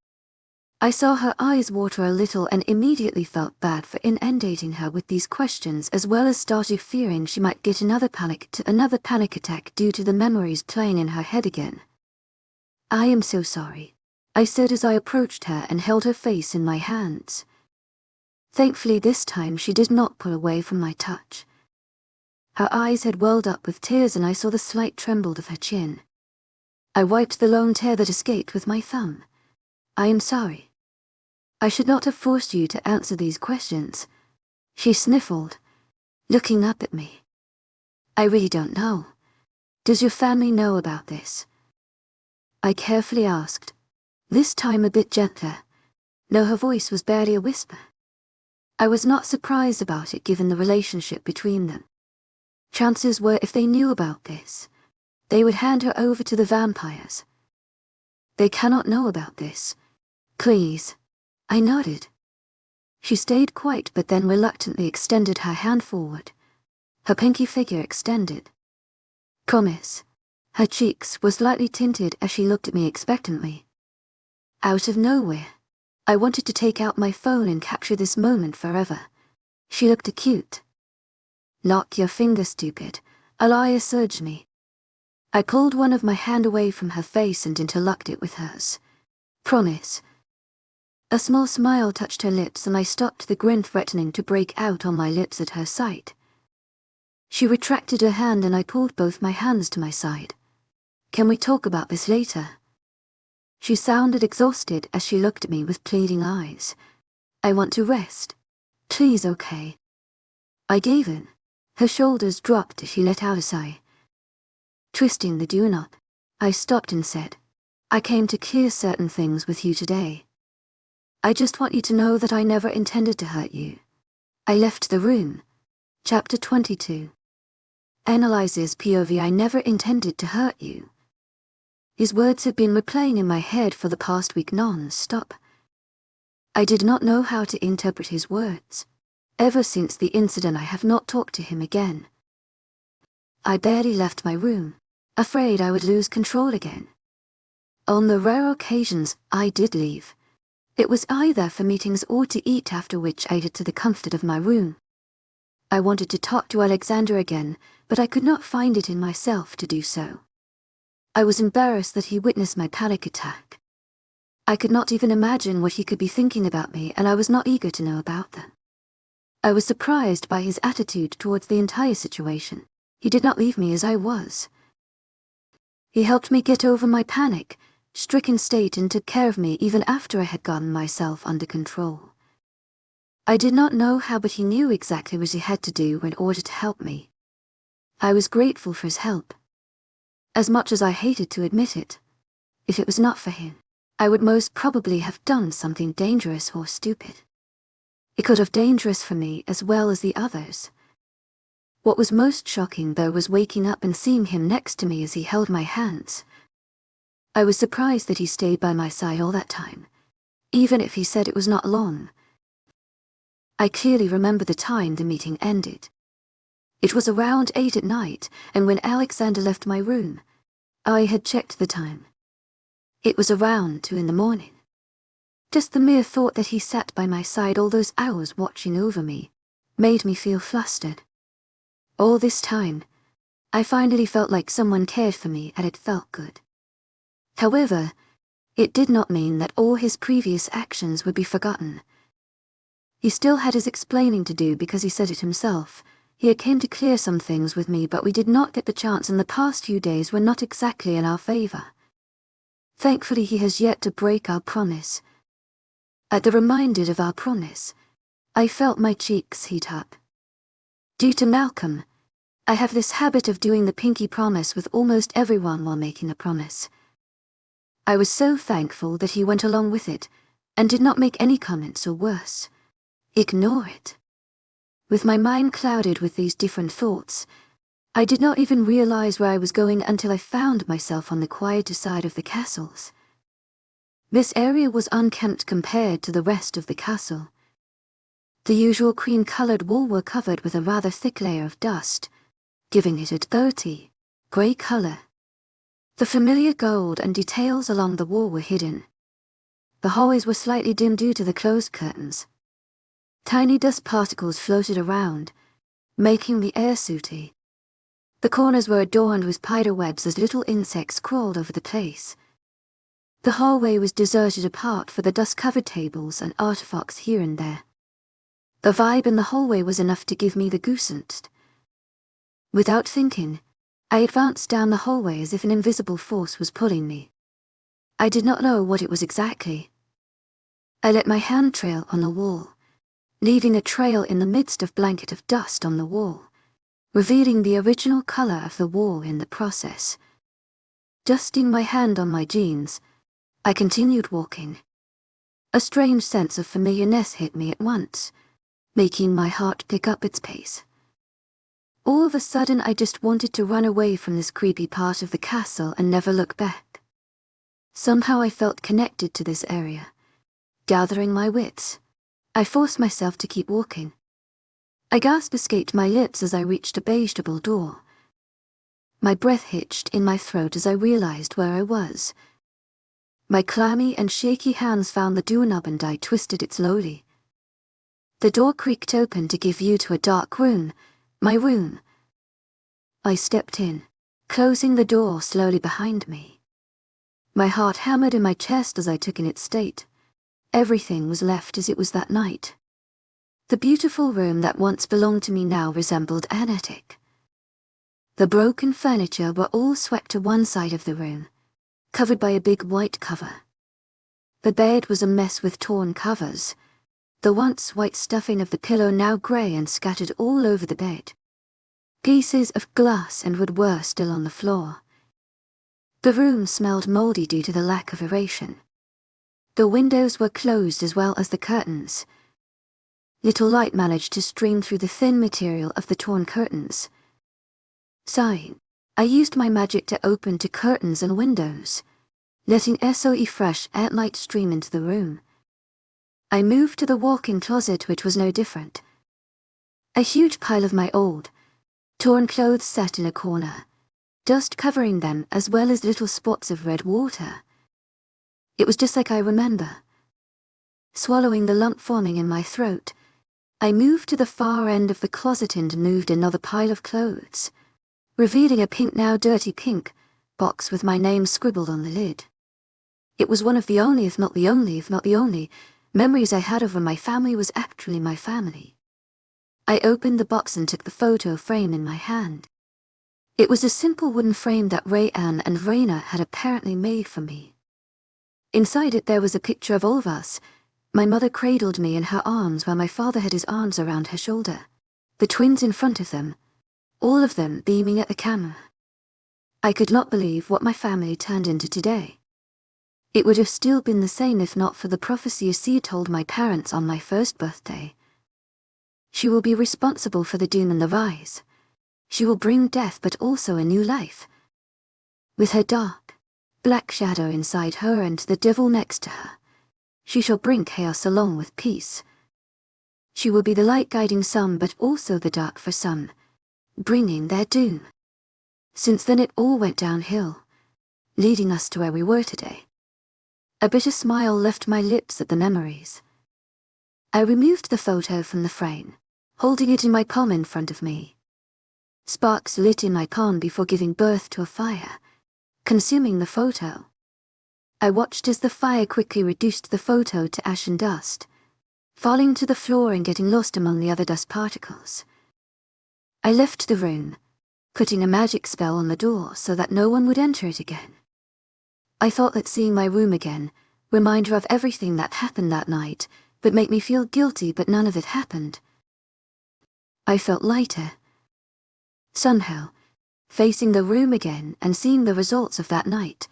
I saw her eyes water a little and immediately felt bad for inundating her with these questions, as well as started fearing she might get another panic attack due to the memories playing in her head again. I am so sorry, I said as I approached her and held her face in my hands. Thankfully this time she did not pull away from my touch. Her eyes had welled up with tears and I saw the slight tremble of her chin. I wiped the lone tear that escaped with my thumb. I am sorry. I should not have forced you to answer these questions. She sniffled, looking up at me. I really don't know. Does your family know about this? I carefully asked, this time a bit gentler. No, her voice was barely a whisper. I was not surprised about it given the relationship between them. Chances were if they knew about this, they would hand her over to the vampires. They cannot know about this. Please. I nodded. She stayed quiet but then reluctantly extended her hand forward. Her pinky figure extended. Promise. Her cheeks were slightly tinted as she looked at me expectantly. Out of nowhere, I wanted to take out my phone and capture this moment forever. She looked acute. Lock your finger, stupid, Elias urged me. I pulled one of my hand away from her face and interlocked it with hers. Promise. A small smile touched her lips and I stopped the grin threatening to break out on my lips at her sight. She retracted her hand and I pulled both my hands to my side. Can we talk about this later? She sounded exhausted as she looked at me with pleading eyes. I want to rest. Please, okay. I gave in. Her shoulders dropped as she let out a sigh. Twisting the doorknob, I stopped and said, I came to clear certain things with you today. I just want you to know that I never intended to hurt you. I left the room. Chapter 22. Analyses POV. I never intended to hurt you. His words had been replaying in my head for the past week non-stop. I did not know how to interpret his words. Ever since the incident I have not talked to him again. I barely left my room, afraid I would lose control again. On the rare occasions I did leave, it was either for meetings or to eat, after which I headed to the comfort of my room. I wanted to talk to Alexander again, but I could not find it in myself to do so. I was embarrassed that he witnessed my panic attack. I could not even imagine what he could be thinking about me, and I was not eager to know about them. I was surprised by his attitude towards the entire situation. He did not leave me as I was. He helped me get over my panic-stricken state and took care of me even after I had gotten myself under control. I did not know how, but he knew exactly what he had to do in order to help me. I was grateful for his help. As much as I hated to admit it, if it was not for him, I would most probably have done something dangerous or stupid. It could have been dangerous for me as well as the others. What was most shocking, though, was waking up and seeing him next to me as he held my hands. I was surprised that he stayed by my side all that time, even if he said it was not long. I clearly remember the time the meeting ended. It was around 8 at night, and when Alexander left my room, I had checked the time. It was around 2 in the morning. Just the mere thought that he sat by my side all those hours watching over me made me feel flustered. All this time, I finally felt like someone cared for me, and it felt good. However, it did not mean that all his previous actions would be forgotten. He still had his explaining to do because he said it himself. He had came to clear some things with me, but we did not get the chance, and the past few days were not exactly in our favor. Thankfully, he has yet to break our promise. At the reminder of our promise, I felt my cheeks heat up. Due to Malcolm, I have this habit of doing the pinky promise with almost everyone while making a promise. I was so thankful that he went along with it and did not make any comments, or worse, ignore it. With my mind clouded with these different thoughts, I did not even realize where I was going until I found myself on the quieter side of the castles. This area was unkempt compared to the rest of the castle. The usual cream-colored wall were covered with a rather thick layer of dust, giving it a dirty, grey color. The familiar gold and details along the wall were hidden. The hallways were slightly dim due to the closed curtains. Tiny dust particles floated around, making the air sooty. The corners were adorned with spider webs as little insects crawled over the place. The hallway was deserted apart for the dust-covered tables and artifacts here and there. The vibe in the hallway was enough to give me the goosebumps. Without thinking, I advanced down the hallway as if an invisible force was pulling me. I did not know what it was exactly. I let my hand trail on the wall, leaving a trail in the midst of blanket of dust on the wall, revealing the original color of the wall in the process. Dusting my hand on my jeans, I continued walking. A strange sense of familiarness hit me at once, making my heart pick up its pace. All of a sudden I just wanted to run away from this creepy part of the castle and never look back. Somehow I felt connected to this area. Gathering my wits, I forced myself to keep walking. A gasp escaped my lips as I reached a beige double door. My breath hitched in my throat as I realized where I was. My clammy and shaky hands found the doorknob and I twisted it slowly. The door creaked open to give view to a dark room, my room. I stepped in, closing the door slowly behind me. My heart hammered in my chest as I took in its state. Everything was left as it was that night. The beautiful room that once belonged to me now resembled an attic. The broken furniture were all swept to one side of the room, covered by a big white cover. The bed was a mess with torn covers, the once white stuffing of the pillow now grey and scattered all over the bed. Pieces of glass and wood were still on the floor. The room smelled mouldy due to the lack of aeration. The windows were closed as well as the curtains. Little light managed to stream through the thin material of the torn curtains. Sighing, I used my magic to open to curtains and windows, letting SOE fresh air light stream into the room. I moved to the walk-in closet, which was no different. A huge pile of my old, torn clothes sat in a corner, dust covering them as well as little spots of red water. It was just like I remember. Swallowing the lump forming in my throat, I moved to the far end of the closet and moved another pile of clothes, revealing a pink, now dirty pink, box with my name scribbled on the lid. It was one of the only, if not the only, memories I had of when my family was actually my family. I opened the box and took the photo frame in my hand. It was a simple wooden frame that Rayanne and Raina had apparently made for me. Inside it there was a picture of all of us. My mother cradled me in her arms while my father had his arms around her shoulder, the twins in front of them, all of them beaming at the camera. I could not believe what my family turned into today. It would have still been the same if not for the prophecy Asia told my parents on my first birthday. She will be responsible for the doom and the rise. She will bring death but also a new life. With her dark, black shadow inside her and the devil next to her, she shall bring chaos along with peace. She will be the light guiding some but also the dark for some, bringing their doom. Since then it all went downhill, leading us to where we were today. A bitter smile left my lips at the memories. I removed the photo from the frame, holding it in my palm in front of me. Sparks lit in my palm before giving birth to a fire, consuming the photo. I watched as the fire quickly reduced the photo to ash and dust, falling to the floor and getting lost among the other dust particles. I left the room, putting a magic spell on the door so that no one would enter it again. I thought that seeing my room again, reminder of everything that happened that night, would make me feel guilty, but none of it happened. I felt lighter. Somehow, facing the room again and seeing the results of that night,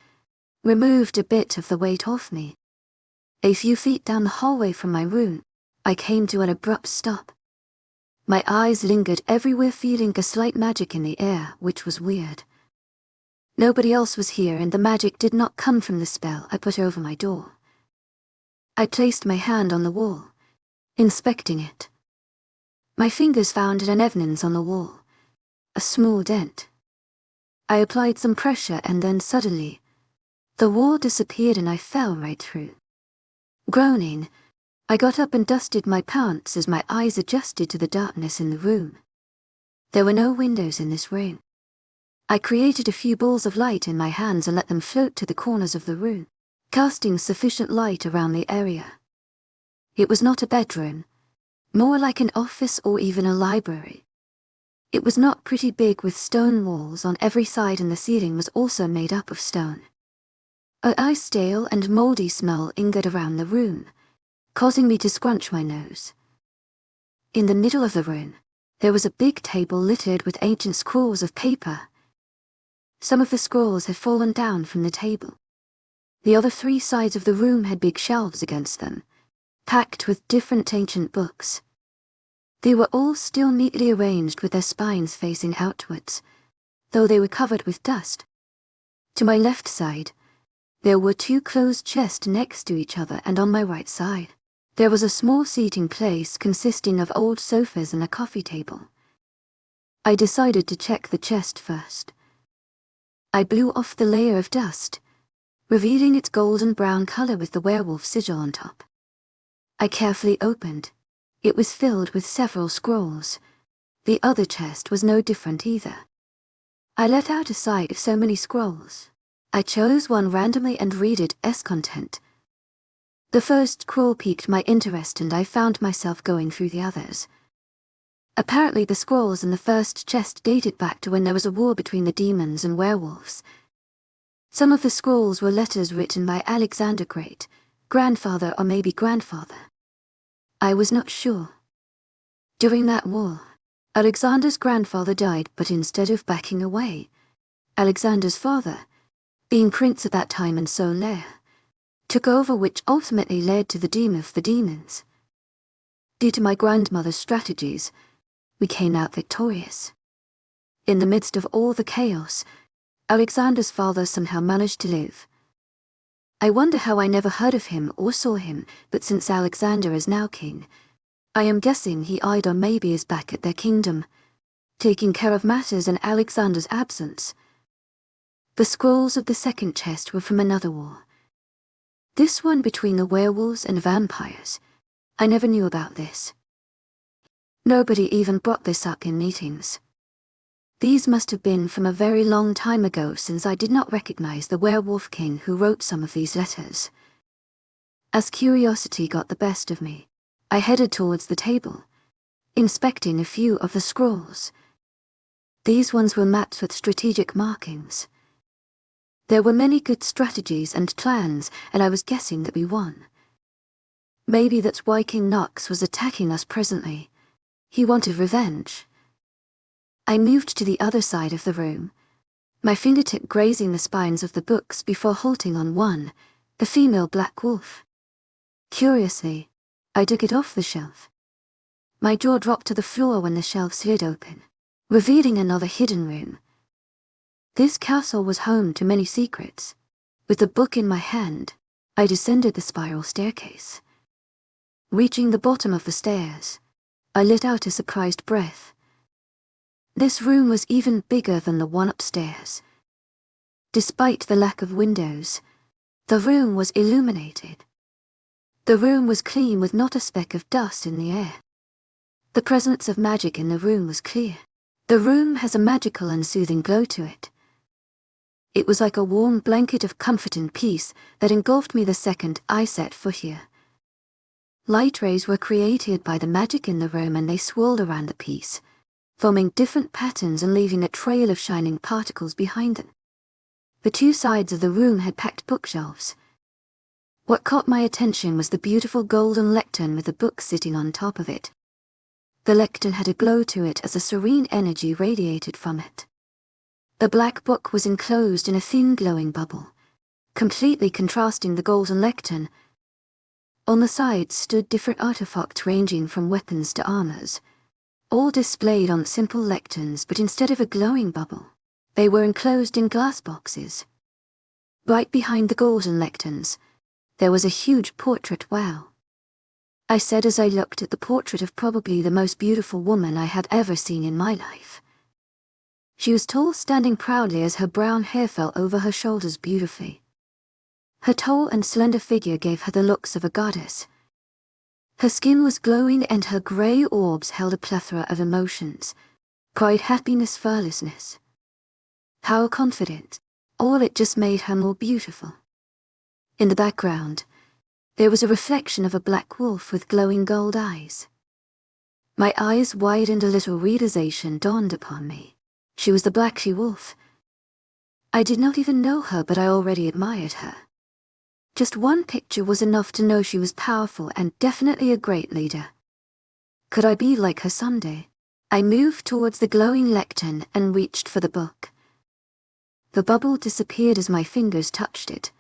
removed a bit of the weight off me. A few feet down the hallway from my room, I came to an abrupt stop. My eyes lingered everywhere, feeling a slight magic in the air, which was weird. Nobody else was here and the magic did not come from the spell I put over my door. I placed my hand on the wall, inspecting it. My fingers found an evidence on the wall, a small dent. I applied some pressure and then suddenly, the wall disappeared and I fell right through. Groaning, I got up and dusted my pants as my eyes adjusted to the darkness in the room. There were no windows in this room. I created a few balls of light in my hands and let them float to the corners of the room, casting sufficient light around the area. It was not a bedroom, more like an office or even a library. It was not pretty big with stone walls on every side, and the ceiling was also made up of stone. A stale and mouldy smell lingered around the room, causing me to scrunch my nose. In the middle of the room, there was a big table littered with ancient scrolls of paper. Some of the scrolls had fallen down from the table. The other three sides of the room had big shelves against them, packed with different ancient books. They were all still neatly arranged with their spines facing outwards, though they were covered with dust. To my left side, there were two closed chests next to each other, and on my right side, there was a small seating place consisting of old sofas and a coffee table. I decided to check the chest first. I blew off the layer of dust, revealing its golden brown color with the werewolf sigil on top. I carefully opened. It was filled with several scrolls. The other chest was no different either. I let out a sigh of so many scrolls. I chose one randomly and read its content. The first scroll piqued my interest, and I found myself going through the others. Apparently the scrolls in the first chest dated back to when there was a war between the demons and werewolves. Some of the scrolls were letters written by Alexander Great, grandfather or maybe grandfather. I was not sure. During that war, Alexander's grandfather died, but instead of backing away, Alexander's father, being prince at that time and so heir, took over, which ultimately led to the doom of the demons. Due to my grandmother's strategies, we came out victorious. In the midst of all the chaos, Alexander's father somehow managed to live. I wonder how I never heard of him or saw him, but since Alexander is now king, I am guessing he either maybe is back at their kingdom, taking care of matters in Alexander's absence. The scrolls of the second chest were from another war. This one between the werewolves and vampires. I never knew about this. Nobody even brought this up in meetings. These must have been from a very long time ago, since I did not recognize the werewolf king who wrote some of these letters. As curiosity got the best of me, I headed towards the table, inspecting a few of the scrolls. These ones were mapped with strategic markings. There were many good strategies and plans, and I was guessing that we won. Maybe that's why King Nox was attacking us presently. He wanted revenge. I moved to the other side of the room, my fingertip grazing the spines of the books before halting on one, the female black wolf. Curiously, I took it off the shelf. My jaw dropped to the floor when the shelf slid open, revealing another hidden room. This castle was home to many secrets. With the book in my hand, I descended the spiral staircase. Reaching the bottom of the stairs, I let out a surprised breath. This room was even bigger than the one upstairs. Despite the lack of windows, the room was illuminated. The room was clean with not a speck of dust in the air. The presence of magic in the room was clear. The room has a magical and soothing glow to it. It was like a warm blanket of comfort and peace that engulfed me the second I set foot here. Light rays were created by the magic in the room, and they swirled around the piece, forming different patterns and leaving a trail of shining particles behind them. The two sides of the room had packed bookshelves. What caught my attention was the beautiful golden lectern with the book sitting on top of it. The lectern had a glow to it as a serene energy radiated from it. The black book was enclosed in a thin glowing bubble, completely contrasting the golden lectern. On the sides stood different artifacts ranging from weapons to armors, all displayed on simple lecterns, but instead of a glowing bubble, they were enclosed in glass boxes. Right behind the golden lecterns, there was a huge portrait. Wow, I said as I looked at the portrait of probably the most beautiful woman I had ever seen in my life. She was tall, standing proudly as her brown hair fell over her shoulders beautifully. Her tall and slender figure gave her the looks of a goddess. Her skin was glowing and her grey orbs held a plethora of emotions: pride, happiness, fearlessness. How confident! All it just made her more beautiful. In the background, there was a reflection of a black wolf with glowing gold eyes. My eyes widened a little. Realization dawned upon me. She was the Black She-Wolf. I did not even know her, but I already admired her. Just one picture was enough to know she was powerful and definitely a great leader. Could I be like her someday? I moved towards the glowing lectern and reached for the book. The bubble disappeared as my fingers touched it.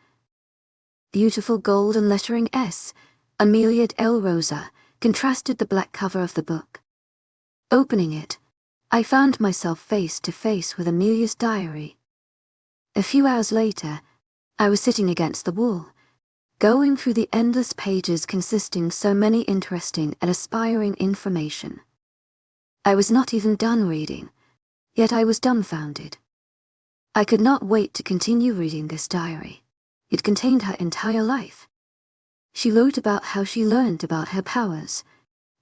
Beautiful golden lettering S, Amelia L. Rosa, contrasted the black cover of the book. Opening it, I found myself face to face with Amelia's diary. A few hours later, I was sitting against the wall, going through the endless pages consisting so many interesting and aspiring information. I was not even done reading, yet I was dumbfounded. I could not wait to continue reading this diary. It contained her entire life. She wrote about how she learned about her powers,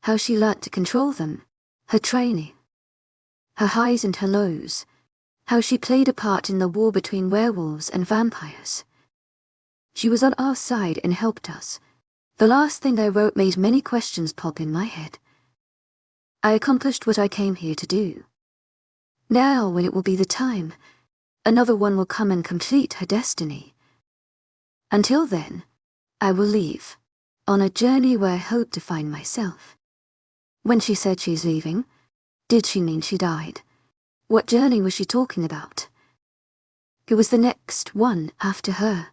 how she learnt to control them, her training, her highs and her lows, how she played a part in the war between werewolves and vampires. She was on our side and helped us. The last thing I wrote made many questions pop in my head. I accomplished what I came here to do. Now, when it will be the time, another one will come and complete her destiny. Until then, I will leave, on a journey where I hope to find myself. When she said she's leaving, did she mean she died? What journey was she talking about? Who was the next one after her?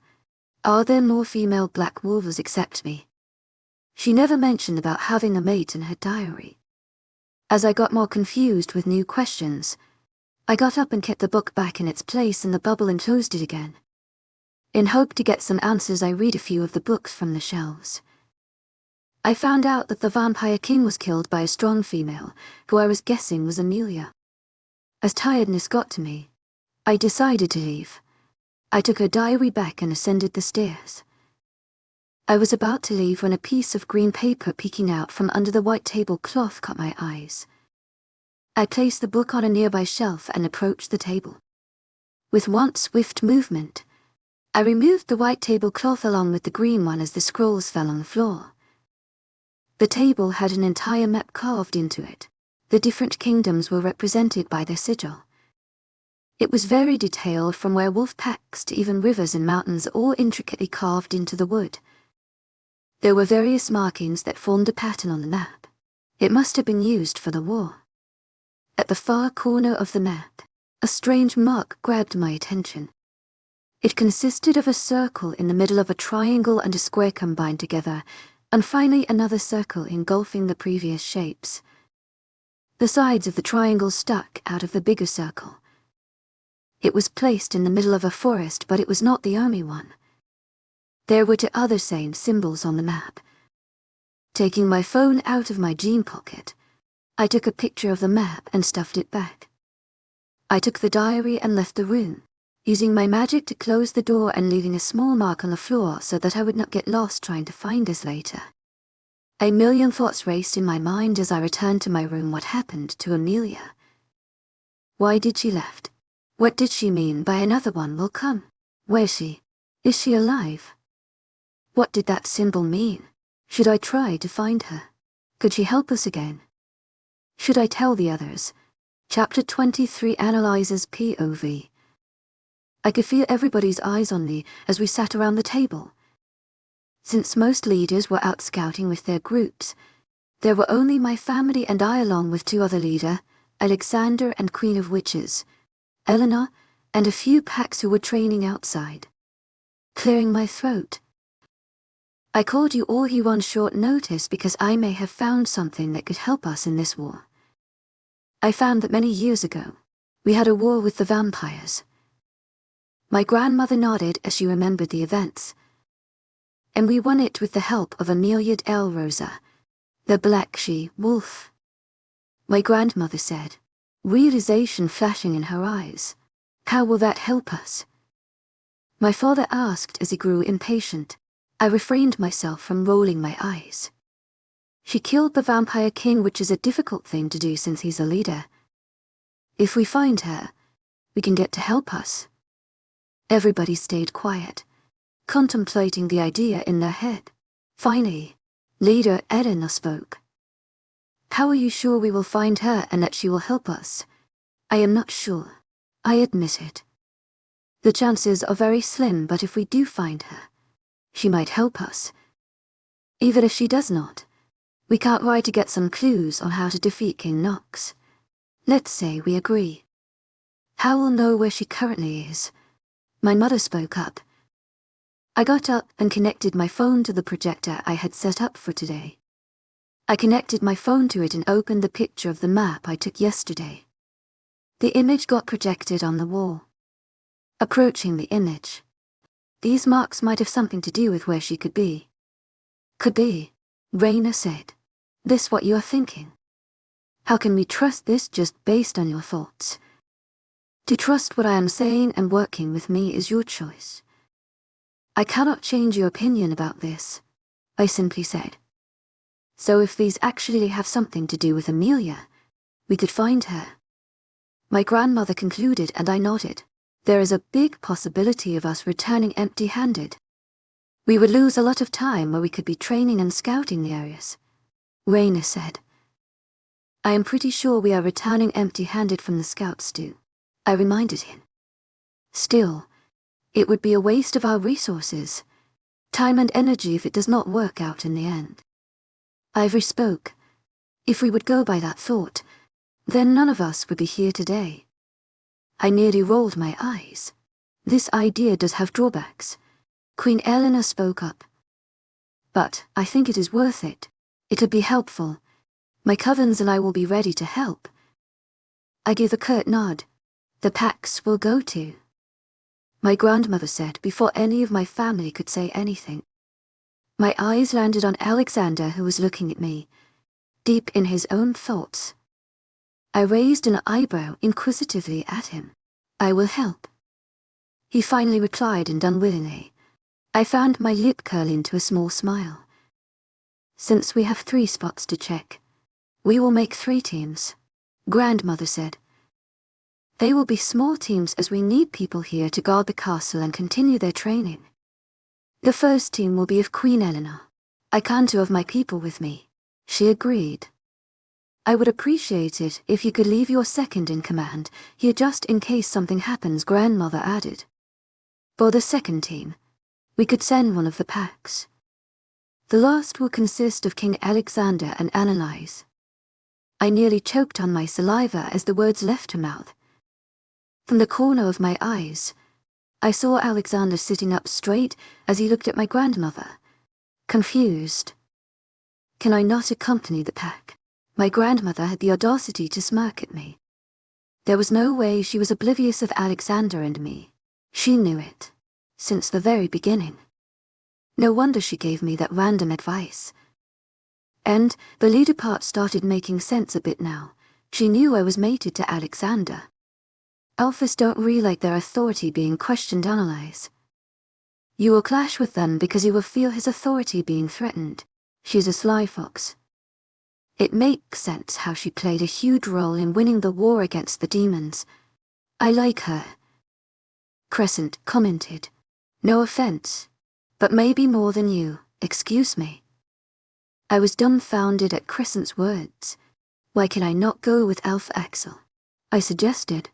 Are there more female black wolves except me? She never mentioned about having a mate in her diary. As I got more confused with new questions, I got up and kept the book back in its place in the bubble and closed it again. In hope to get some answers, I read a few of the books from the shelves. I found out that the Vampire King was killed by a strong female, who I was guessing was Amelia. As tiredness got to me, I decided to leave. I took her diary back and ascended the stairs. I was about to leave when a piece of green paper peeking out from under the white tablecloth caught my eyes. I placed the book on a nearby shelf and approached the table. With one swift movement, I removed the white tablecloth along with the green one as the scrolls fell on the floor. The table had an entire map carved into it. The different kingdoms were represented by their sigil. It was very detailed, from werewolf packs to even rivers and mountains, all intricately carved into the wood. There were various markings that formed a pattern on the map. It must have been used for the war. At the far corner of the map, a strange mark grabbed my attention. It consisted of a circle in the middle of a triangle and a square combined together, and finally another circle engulfing the previous shapes. The sides of the triangle stuck out of the bigger circle. It was placed in the middle of a forest, but it was not the only one. There were two other same symbols on the map. Taking my phone out of my jean pocket, I took a picture of the map and stuffed it back. I took the diary and left the room, using my magic to close the door and leaving a small mark on the floor so that I would not get lost trying to find us later. A million thoughts raced in my mind as I returned to my room. What happened to Amelia? Why did she left? What did she mean by another one will come? Where is she? Is she alive? What did that symbol mean? Should I try to find her? Could she help us again? Should I tell the others? Chapter 23 Analyses POV. I could feel everybody's eyes on me as we sat around the table. Since most leaders were out scouting with their groups, there were only my family and I, along with two other leaders, Alexander and Queen of Witches, Eleanor, and a few packs who were training outside. Clearing my throat. I called you all here on short notice because I may have found something that could help us in this war. I found that many years ago, we had a war with the vampires. My grandmother nodded as she remembered the events. And we won it with the help of Amelia L. Rosa, the Black She-Wolf. My grandmother said, realization flashing in her eyes. How will that help us? My father asked as he grew impatient. I refrained myself from rolling my eyes. She killed the Vampire King, which is a difficult thing to do since he's a leader. If we find her, we can get to help us. Everybody stayed quiet, contemplating the idea in their head. Finally, leader Eleanor spoke. How are you sure we will find her and that she will help us? I am not sure. I admit it. The chances are very slim, but if we do find her, she might help us. Even if she does not, we can't try to get some clues on how to defeat King Nox. Let's say we agree. How will know where she currently is? My mother spoke up. I got up and connected my phone to the projector I had set up for today. I connected my phone to it and opened the picture of the map I took yesterday. The image got projected on the wall. Approaching the image. These marks might have something to do with where she could be. Could be, Raina said. This what you are thinking? How can we trust this just based on your thoughts? To trust what I am saying and working with me is your choice. I cannot change your opinion about this, I simply said. So if these actually have something to do with Amelia, we could find her. My grandmother concluded and I nodded. There is a big possibility of us returning empty-handed. We would lose a lot of time where we could be training and scouting the areas. Raina said. I am pretty sure we are returning empty-handed from the scouts too, I reminded him. Still, it would be a waste of our resources, time and energy if it does not work out in the end. Ivory spoke. If we would go by that thought, then none of us would be here today. I nearly rolled my eyes. This idea does have drawbacks. Queen Eleanor spoke up. But I think it is worth it. It would be helpful. My covens and I will be ready to help. I gave a curt nod. The packs will go too. My grandmother said before any of my family could say anything. My eyes landed on Alexander, who was looking at me, deep in his own thoughts. I raised an eyebrow inquisitively at him. I will help. He finally replied and unwillingly. I found my lip curl into a small smile. Since we have 3 spots to check, we will make 3 teams, grandmother said. They will be small teams as we need people here to guard the castle and continue their training. The first team will be of Queen Eleanor. I can't 2 of my people with me. She agreed. I would appreciate it if you could leave your second in command here just in case something happens, grandmother added. For the second team, we could send one of the packs. The last will consist of King Alexander and Analise. I nearly choked on my saliva as the words left her mouth. From the corner of my eyes, I saw Alexander sitting up straight as he looked at my grandmother, confused. Can I not accompany the pack? My grandmother had the audacity to smirk at me. There was no way she was oblivious of Alexander and me. She knew it, since the very beginning. No wonder she gave me that random advice. And the leader part started making sense a bit now. She knew I was mated to Alexander. Alphas don't really like their authority being questioned, Analise. You will clash with them because you will feel his authority being threatened. She's a sly fox. It makes sense how she played a huge role in winning the war against the demons. I like her. Crescent commented. No offense, but maybe more than you, excuse me. I was dumbfounded at Crescent's words. Why can I not go with Alpha Axel? I suggested.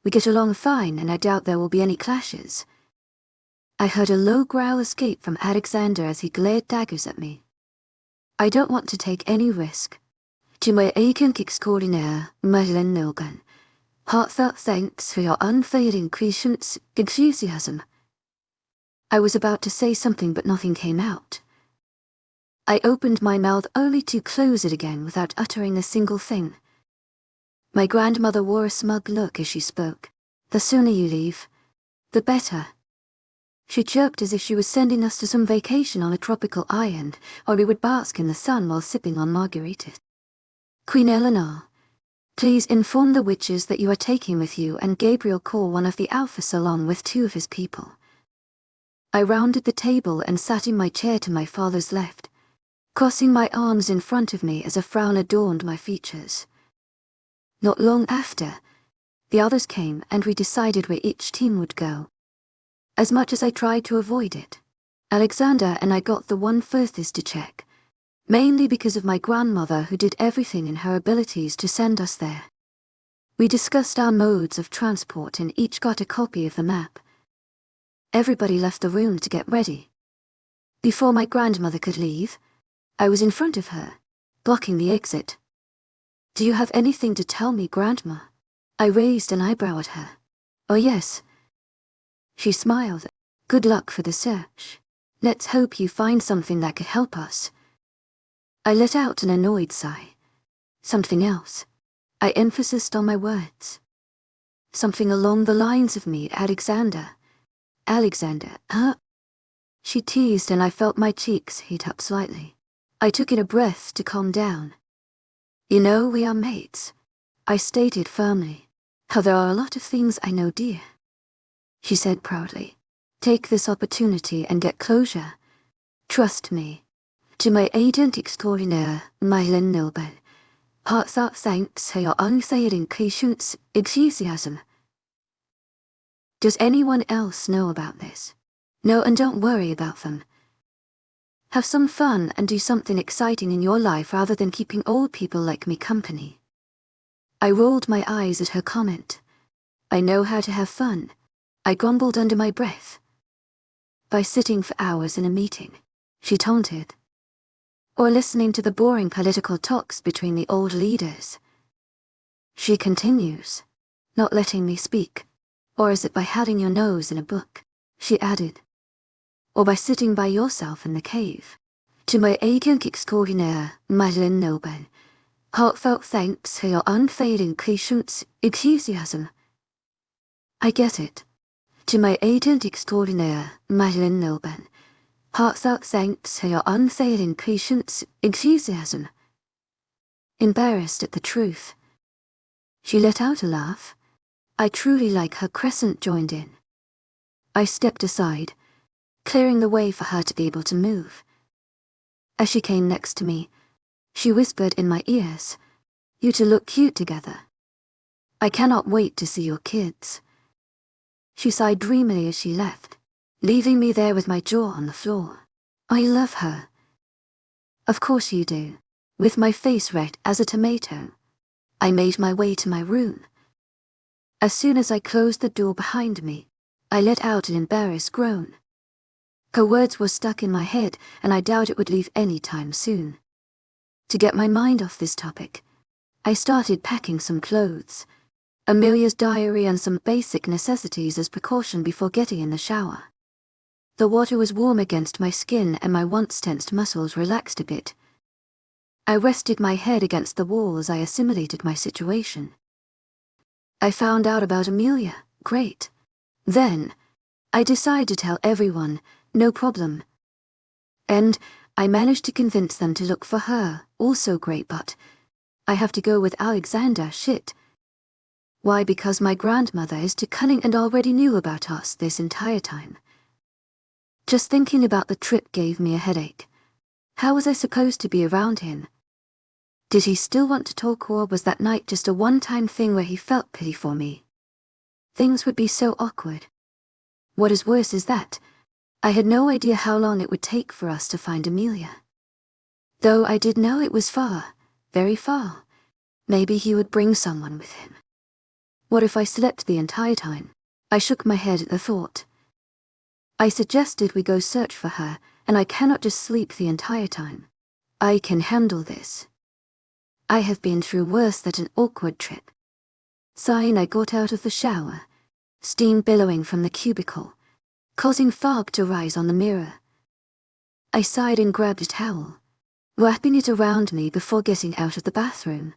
We get along fine and I doubt there will be any clashes. I heard a low growl escape from Alexander as he glared daggers at me. I don't want to take any risk. To my aching extraordinaire, Madeleine Nilgan. Heartfelt thanks for your unfailing patience, enthusiasm. I was about to say something but nothing came out. I opened my mouth only to close it again without uttering a single thing. My grandmother wore a smug look as she spoke. The sooner you leave, the better. She chirped as if she was sending us to some vacation on a tropical island, or we would bask in the sun while sipping on margaritas. Queen Eleanor, please inform the witches that you are taking with you and Gabriel call one of the Alphas along with 2 of his people. I rounded the table and sat in my chair to my father's left, crossing my arms in front of me as a frown adorned my features. Not long after, the others came and we decided where each team would go. As much as I tried to avoid it, Alexander and I got the one furthest to check, mainly because of my grandmother who did everything in her abilities to send us there. We discussed our modes of transport and each got a copy of the map. Everybody left the room to get ready. Before my grandmother could leave, I was in front of her, blocking the exit. "Do you have anything to tell me, Grandma?" I raised an eyebrow at her. "Oh yes." She smiled. "Good luck for the search. Let's hope you find something that could help us." I let out an annoyed sigh. Something else. I emphasized on my words. Something along the lines of "Meet Alexander." "Alexander, huh?" She teased and I felt my cheeks heat up slightly. I took in a breath to calm down. "You know, we are mates," I stated firmly. "How there are a lot of things I know, dear," she said proudly. "Take this opportunity and get closure. Trust me. To my agent extraordinaire, Myelin Nilbel, heartfelt thanks for your unfailing patience, enthusiasm." Does anyone else know about this? No, and don't worry about them. Have some fun and do something exciting in your life rather than keeping old people like me company. I rolled my eyes at her comment. "I know how to have fun," I grumbled under my breath. "By sitting for hours in a meeting," she taunted. "Or listening to the boring political talks between the old leaders." She continues, not letting me speak. "Or is it by having your nose in a book?" she added. "Or by sitting by yourself in the cave. To my agent extraordinaire, Madeleine Nobel, heartfelt thanks for your unfailing patience, enthusiasm." I get it. To my agent extraordinaire, Madeleine Nobel, heartfelt thanks for your unfailing patience, enthusiasm. Embarrassed at the truth, she let out a laugh. I truly like her crescent joined in. I stepped aside, clearing the way for her to be able to move. As she came next to me, she whispered in my ears, "You two look cute together. I cannot wait to see your kids." She sighed dreamily as she left, leaving me there with my jaw on the floor. I love her. Of course you do. With my face red as a tomato, I made my way to my room. As soon as I closed the door behind me, I let out an embarrassed groan. Her words were stuck in my head, and I doubt it would leave any time soon. To get my mind off this topic, I started packing some clothes, Amelia's diary and some basic necessities as precaution before getting in the shower. The water was warm against my skin and my once tensed muscles relaxed a bit. I rested my head against the wall as I assimilated my situation. I found out about Amelia, great. Then, I decided to tell everyone, no problem. And I managed to convince them to look for her, also great, but I have to go with Alexander, shit. Why? Because my grandmother is too cunning and already knew about us this entire time. Just thinking about the trip gave me a headache. How was I supposed to be around him? Did he still want to talk, or was that night just a one-time thing where he felt pity for me? Things would be so awkward. What is worse is that I had no idea how long it would take for us to find Amelia. Though I did know it was far, very far. Maybe he would bring someone with him. What if I slept the entire time? I shook my head at the thought. I suggested we go search for her, and I cannot just sleep the entire time. I can handle this. I have been through worse than an awkward trip. Sighing, I got out of the shower, steam billowing from the cubicle, causing fog to rise on the mirror. I sighed and grabbed a towel, wrapping it around me before getting out of the bathroom.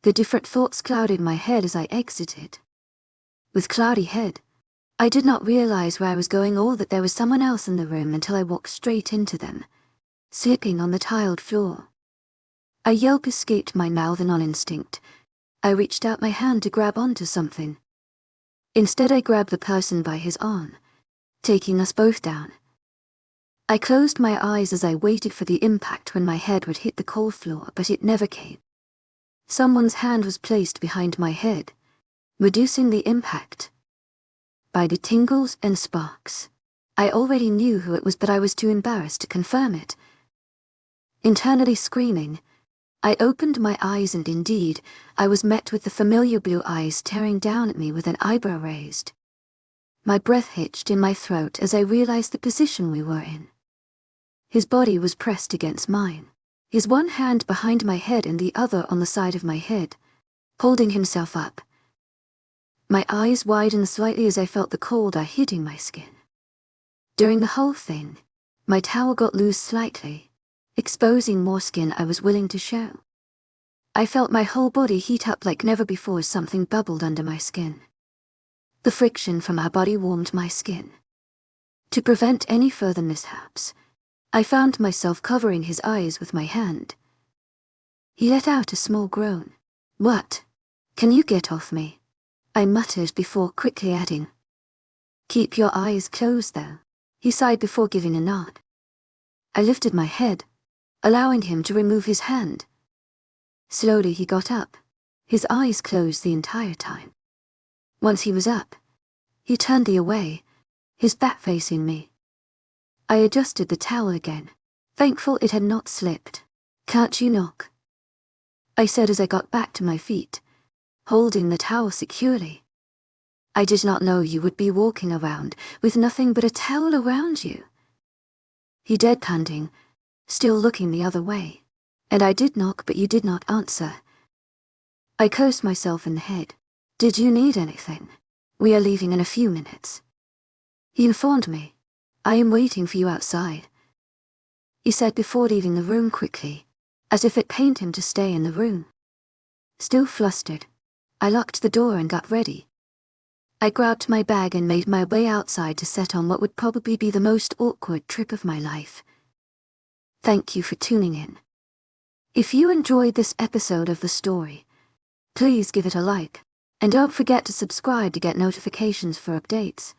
The different thoughts clouded my head as I exited. With cloudy head, I did not realize where I was going or that there was someone else in the room until I walked straight into them, slipping on the tiled floor. A yelp escaped my mouth, and on instinct, I reached out my hand to grab onto something. Instead, I grabbed the person by his arm, taking us both down. I closed my eyes as I waited for the impact when my head would hit the cold floor, but it never came. Someone's hand was placed behind my head, reducing the impact. By the tingles and sparks, I already knew who it was, but I was too embarrassed to confirm it. Internally screaming, I opened my eyes and indeed, I was met with the familiar blue eyes staring down at me with an eyebrow raised. My breath hitched in my throat as I realized the position we were in. His body was pressed against mine, his one hand behind my head and the other on the side of my head, holding himself up. My eyes widened slightly as I felt the cold air hitting my skin. During the whole thing, my towel got loose slightly, exposing more skin I was willing to show. I felt my whole body heat up like never before as something bubbled under my skin. The friction from our body warmed my skin. To prevent any further mishaps, I found myself covering his eyes with my hand. He let out a small groan. "What? Can you get off me?" I muttered before quickly adding, "Keep your eyes closed though." He sighed before giving a nod. I lifted my head, allowing him to remove his hand. Slowly he got up, his eyes closed the entire time. Once he was up, he turned the away, his back facing me. I adjusted the towel again, thankful it had not slipped. "Can't you knock?" I said as I got back to my feet, holding the towel securely. "I did not know you would be walking around with nothing but a towel around you." He deadpanned, still looking the other way. "And I did knock but you did not answer." I cursed myself in the head. "Did you need anything? We are leaving in a few minutes." He informed me, "I am waiting for you outside," he said before leaving the room quickly, as if it pained him to stay in the room. Still flustered, I locked the door and got ready. I grabbed my bag and made my way outside to set on what would probably be the most awkward trip of my life. Thank you for tuning in. If you enjoyed this episode of the story, please give it a like, and don't forget to subscribe to get notifications for updates.